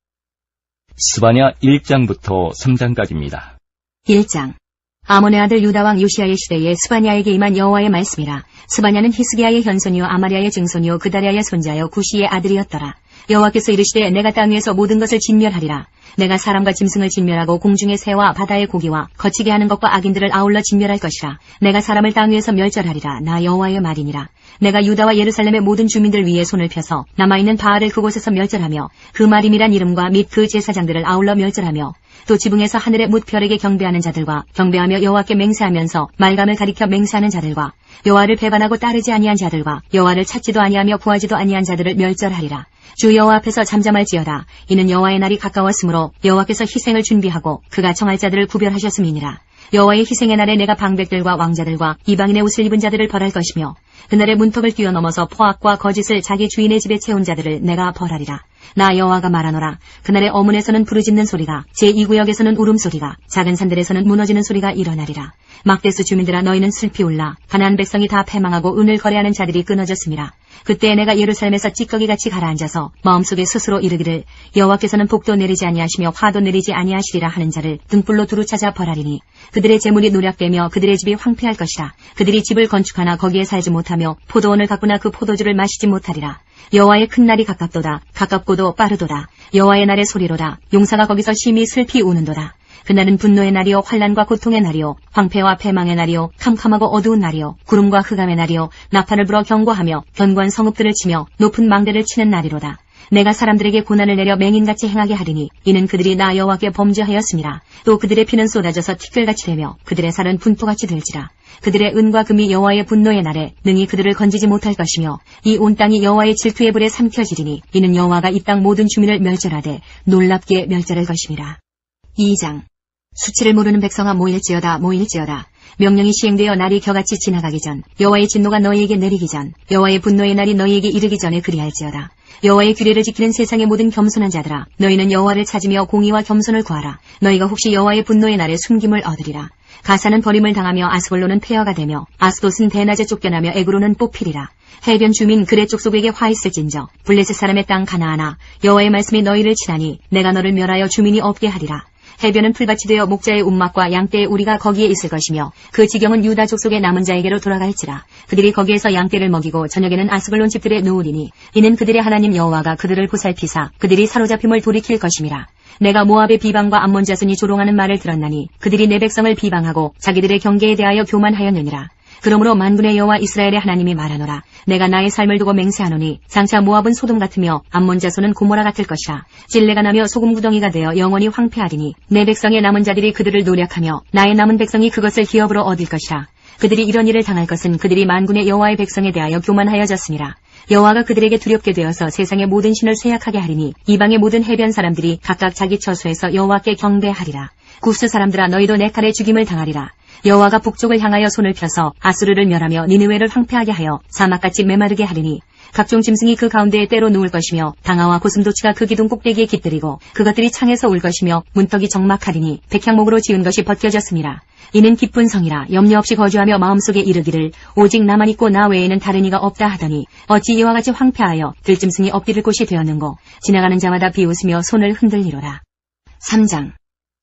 S3: 스바냐 1장부터 3장까지입니다.
S4: 1장. 아몬의 아들 유다왕 요시야의 시대에 스바냐에게 임한 여호와의 말씀이라. 스바냐는 히스기야의 현손이요 아마리아의 증손이요 그다리아의 손자요 구시의 아들이었더라. 여호와께서 이르시되 내가 땅 위에서 모든 것을 진멸하리라. 내가 사람과 짐승을 진멸하고 공중의 새와 바다의 고기와 거치게 하는 것과 악인들을 아울러 진멸할 것이라. 내가 사람을 땅 위에서 멸절하리라. 나 여호와의 말이니라. 내가 유다와 예루살렘의 모든 주민들 위에 손을 펴서 남아있는 바알을 그곳에서 멸절하며 그 마림이란 이름과 및 그 제사장들을 아울러 멸절하며 또 지붕에서 하늘의 뭇별에게 경배하는 자들과 경배하며 여호와께 맹세하면서 말감을 가리켜 맹세하는 자들과 여호와를 배반하고 따르지 아니한 자들과 여호와를 찾지도 아니하며 구하지도 아니한 자들을 멸절하리라. 주 여호와 앞에서 잠잠할지어다. 이는 여호와의 날이 가까웠으므로 여호와께서 희생을 준비하고 그가 청할 자들을 구별하셨음이니라. 여호와의 희생의 날에 내가 방백들과 왕자들과 이방인의 옷을 입은 자들을 벌할 것이며 그날의 문턱을 뛰어넘어서 포악과 거짓을 자기 주인의 집에 채운 자들을 내가 벌하리라. 나 여호와가 말하노라. 그날의 어문에서는 부르짖는 소리가 제2구역에서는 울음소리가 작은 산들에서는 무너지는 소리가 일어나리라. 막대수 주민들아 너희는 슬피 울라. 가나안 백성이 다 패망하고 은을 거래하는 자들이 끊어졌음이라. 그때 내가 예루살렘에서 찌꺼기같이 가라앉아서 마음속에 스스로 이르기를 여호와께서는 복도 내리지 아니하시며 화도 내리지 아니하시리라 하는 자를 등불로 두루 찾아 벌하리니 그들의 재물이 노략되며 그들의 집이 황폐할 것이라. 그들이 집을 건축하나 거기에 살지 못하며 포도원을 가꾸나 그 포도주를 마시지 못하리라. 여호와의 큰 날이 가깝도다. 가깝고도 빠르도다. 여호와의 날의 소리로다. 용사가 거기서 심히 슬피 우는도다. 그날은 분노의 날이요 환난과 고통의 날이요 황폐와 패망의 날이요 캄캄하고 어두운 날이요 구름과 흑암의 날이요 나팔을 불어 경고하며 견고한 성읍들을 치며 높은 망대를 치는 날이로다. 내가 사람들에게 고난을 내려 맹인같이 행하게 하리니 이는 그들이 나 여호와께 범죄하였음이라. 또 그들의 피는 쏟아져서 티끌같이 되며 그들의 살은 분포같이 될지라. 그들의 은과 금이 여호와의 분노의 날에 능히 그들을 건지지 못할 것이며 이 온 땅이 여호와의 질투의 불에 삼켜지리니 이는 여호와가 이 땅 모든 주민을 멸절하되 놀랍게 멸절할 것임이라. 2장. 수치를 모르는 백성아 모일지어다 모일지어다. 명령이 시행되어 날이 겨같이 지나가기 전 여호와의 진노가 너희에게 내리기 전 여호와의 분노의 날이 너희에게 이르기 전에 그리할지어다. 여호와의 규례를 지키는 세상의 모든 겸손한 자들아 너희는 여호와를 찾으며 공의와 겸손을 구하라. 너희가 혹시 여호와의 분노의 날에 숨김을 얻으리라. 가사는 버림을 당하며 아스골로는 폐허가 되며 아스돗은 대낮에 쫓겨나며 에그로는 뽑히리라. 해변 주민 그레 족속에게 화 있을진저 블레셋 사람의 땅 가나아나 여호와의 말씀이 너희를 치나니 내가 너를 멸하여 주민이 없게 하리라. 해변은 풀밭이 되어 목자의 움막과 양떼의 우리가 거기에 있을 것이며 그 지경은 유다 족속의 남은 자에게로 돌아갈지라. 그들이 거기에서 양떼를 먹이고 저녁에는 아스글론 집들에 누우리니 이는 그들의 하나님 여호와가 그들을 보살피사 그들이 사로잡힘을 돌이킬 것임이라. 내가 모압의 비방과 암몬 자손이 조롱하는 말을 들었나니 그들이 내 백성을 비방하고 자기들의 경계에 대하여 교만하였느니라. 그러므로 만군의 여호와 이스라엘의 하나님이 말하노라. 내가 나의 삶을 두고 맹세하노니 장차 모압은 소돔 같으며 암몬 자손은 고모라 같을 것이라. 찔레가 나며 소금 구덩이가 되어 영원히 황폐하리니 내 백성의 남은 자들이 그들을 노략하며 나의 남은 백성이 그것을 기업으로 얻을 것이라. 그들이 이런 일을 당할 것은 그들이 만군의 여호와의 백성에 대하여 교만하여졌습니다. 여호와가 그들에게 두렵게 되어서 세상의 모든 신을 쇠약하게 하리니 이방의 모든 해변 사람들이 각각 자기 처소에서 여호와께 경배하리라. 구스 사람들아 너희도 내 칼에 죽임을 당하리라. 여호와가 북쪽을 향하여 손을 펴서 아수르를 멸하며 니느웨를 황폐하게 하여 사막같이 메마르게 하리니 각종 짐승이 그 가운데에 때로 누울 것이며 당아와 고슴도치가 그 기둥 꼭대기에 깃들이고 그것들이 창에서 울 것이며 문턱이 적막하리니 백향목으로 지은 것이 벗겨졌습니다. 이는 기쁜 성이라 염려 없이 거주하며 마음속에 이르기를 오직 나만 있고 나 외에는 다른 이가 없다 하더니 어찌 이와 같이 황폐하여 들짐승이 엎드릴 곳이 되었는고 지나가는 자마다 비웃으며 손을 흔들리로라. 3장.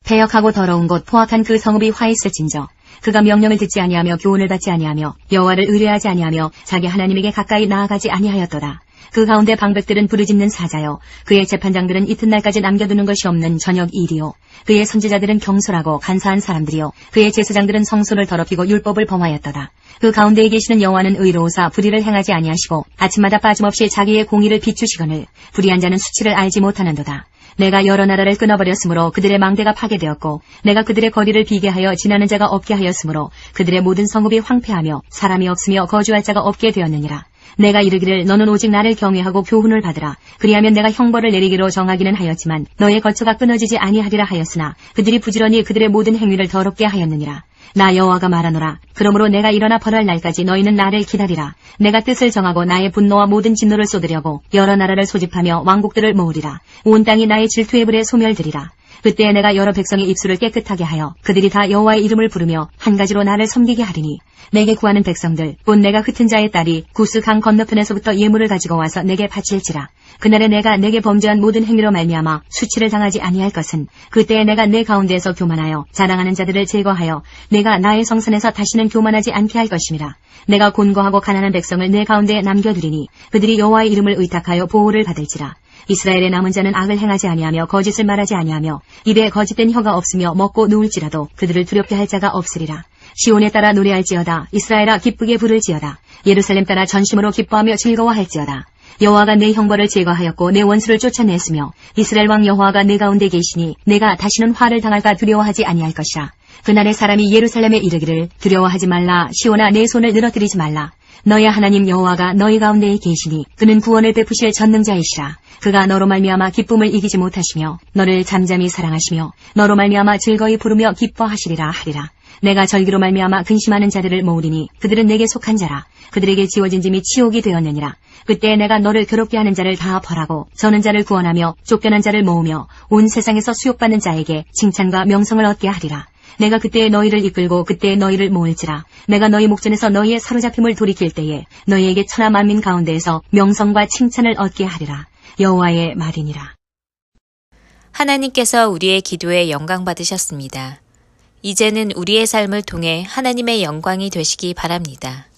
S4: 패역하고 더러운 곳 포악한 그 성읍이 화 있을진저 그가 명령을 듣지 아니하며 교훈을 받지 아니하며 여호와를 의뢰하지 아니하며 자기 하나님에게 가까이 나아가지 아니하였도다. 그 가운데 방백들은 부르짖는 사자요 그의 재판장들은 이튿날까지 남겨두는 것이 없는 저녁 일이요 그의 선지자들은 경솔하고 간사한 사람들이요 그의 제사장들은 성소를 더럽히고 율법을 범하였도다. 그 가운데에 계시는 여호와는 의로우사 불의를 행하지 아니하시고 아침마다 빠짐없이 자기의 공의를 비추시거늘 불의한 자는 수치를 알지 못하는도다. 내가 여러 나라를 끊어버렸으므로 그들의 망대가 파괴되었고 내가 그들의 거리를 비게 하여 지나는 자가 없게 하였으므로 그들의 모든 성읍이 황폐하며 사람이 없으며 거주할 자가 없게 되었느니라. 내가 이르기를 너는 오직 나를 경외하고 교훈을 받으라. 그리하면 내가 형벌을 내리기로 정하기는 하였지만 너의 거처가 끊어지지 아니하리라 하였으나 그들이 부지런히 그들의 모든 행위를 더럽게 하였느니라. 나 여호와가 말하노라. 그러므로 내가 일어나 벌할 날까지 너희는 나를 기다리라. 내가 뜻을 정하고 나의 분노와 모든 진노를 쏟으려고 여러 나라를 소집하며 왕국들을 모으리라. 온 땅이 나의 질투의 불에 소멸되리라. 그때에 내가 여러 백성의 입술을 깨끗하게 하여 그들이 다 여호와의 이름을 부르며 한 가지로 나를 섬기게 하리니 내게 구하는 백성들 곧 내가 흩은 자의 딸이 구스 강 건너편에서부터 예물을 가지고 와서 내게 바칠지라. 그날에 내가 내게 범죄한 모든 행위로 말미암아 수치를 당하지 아니할 것은 그때에 내가 내 가운데에서 교만하여 자랑하는 자들을 제거하여 내가 나의 성산에서 다시는 교만하지 않게 할 것임이라. 내가 곤고하고 가난한 백성을 내 가운데에 남겨두리니 그들이 여호와의 이름을 의탁하여 보호를 받을지라. 이스라엘의 남은 자는 악을 행하지 아니하며 거짓을 말하지 아니하며 입에 거짓된 혀가 없으며 먹고 누울지라도 그들을 두렵게 할 자가 없으리라. 시온에 따라 노래할지어다. 이스라엘아 기쁘게 부를지어다. 예루살렘 따라 전심으로 기뻐하며 즐거워할지어다. 여호와가 내 형벌을 제거하였고 내 원수를 쫓아냈으며 이스라엘 왕 여호와가 내 가운데 계시니 내가 다시는 화를 당할까 두려워하지 아니할 것이라. 그날에 사람이 예루살렘에 이르기를 두려워하지 말라. 시온아 내 손을 늘어뜨리지 말라. 너의 하나님 여호와가 너희 가운데에 계시니 그는 구원을 베푸실 전능자이시라. 그가 너로 말미암아 기쁨을 이기지 못하시며 너를 잠잠히 사랑하시며 너로 말미암아 즐거이 부르며 기뻐하시리라 하리라. 내가 절기로 말미암아 근심하는 자들을 모으리니 그들은 내게 속한 자라. 그들에게 지워진 짐이 치욕이 되었느니라. 그때 내가 너를 괴롭게 하는 자를 다 벌하고 저는 자를 구원하며 쫓겨난 자를 모으며 온 세상에서 수욕받는 자에게 칭찬과 명성을 얻게 하리라. 내가 그때에 너희를 이끌고 그때에 너희를 모을지라. 내가 너희 목전에서 너희의 사로잡힘을 돌이킬 때에 너희에게 천하 만민 가운데에서 명성과 칭찬을 얻게 하리라. 여호와의 말이니라.
S1: 하나님께서 우리의 기도에 영광 받으셨습니다. 이제는 우리의 삶을 통해 하나님의 영광이 되시기 바랍니다.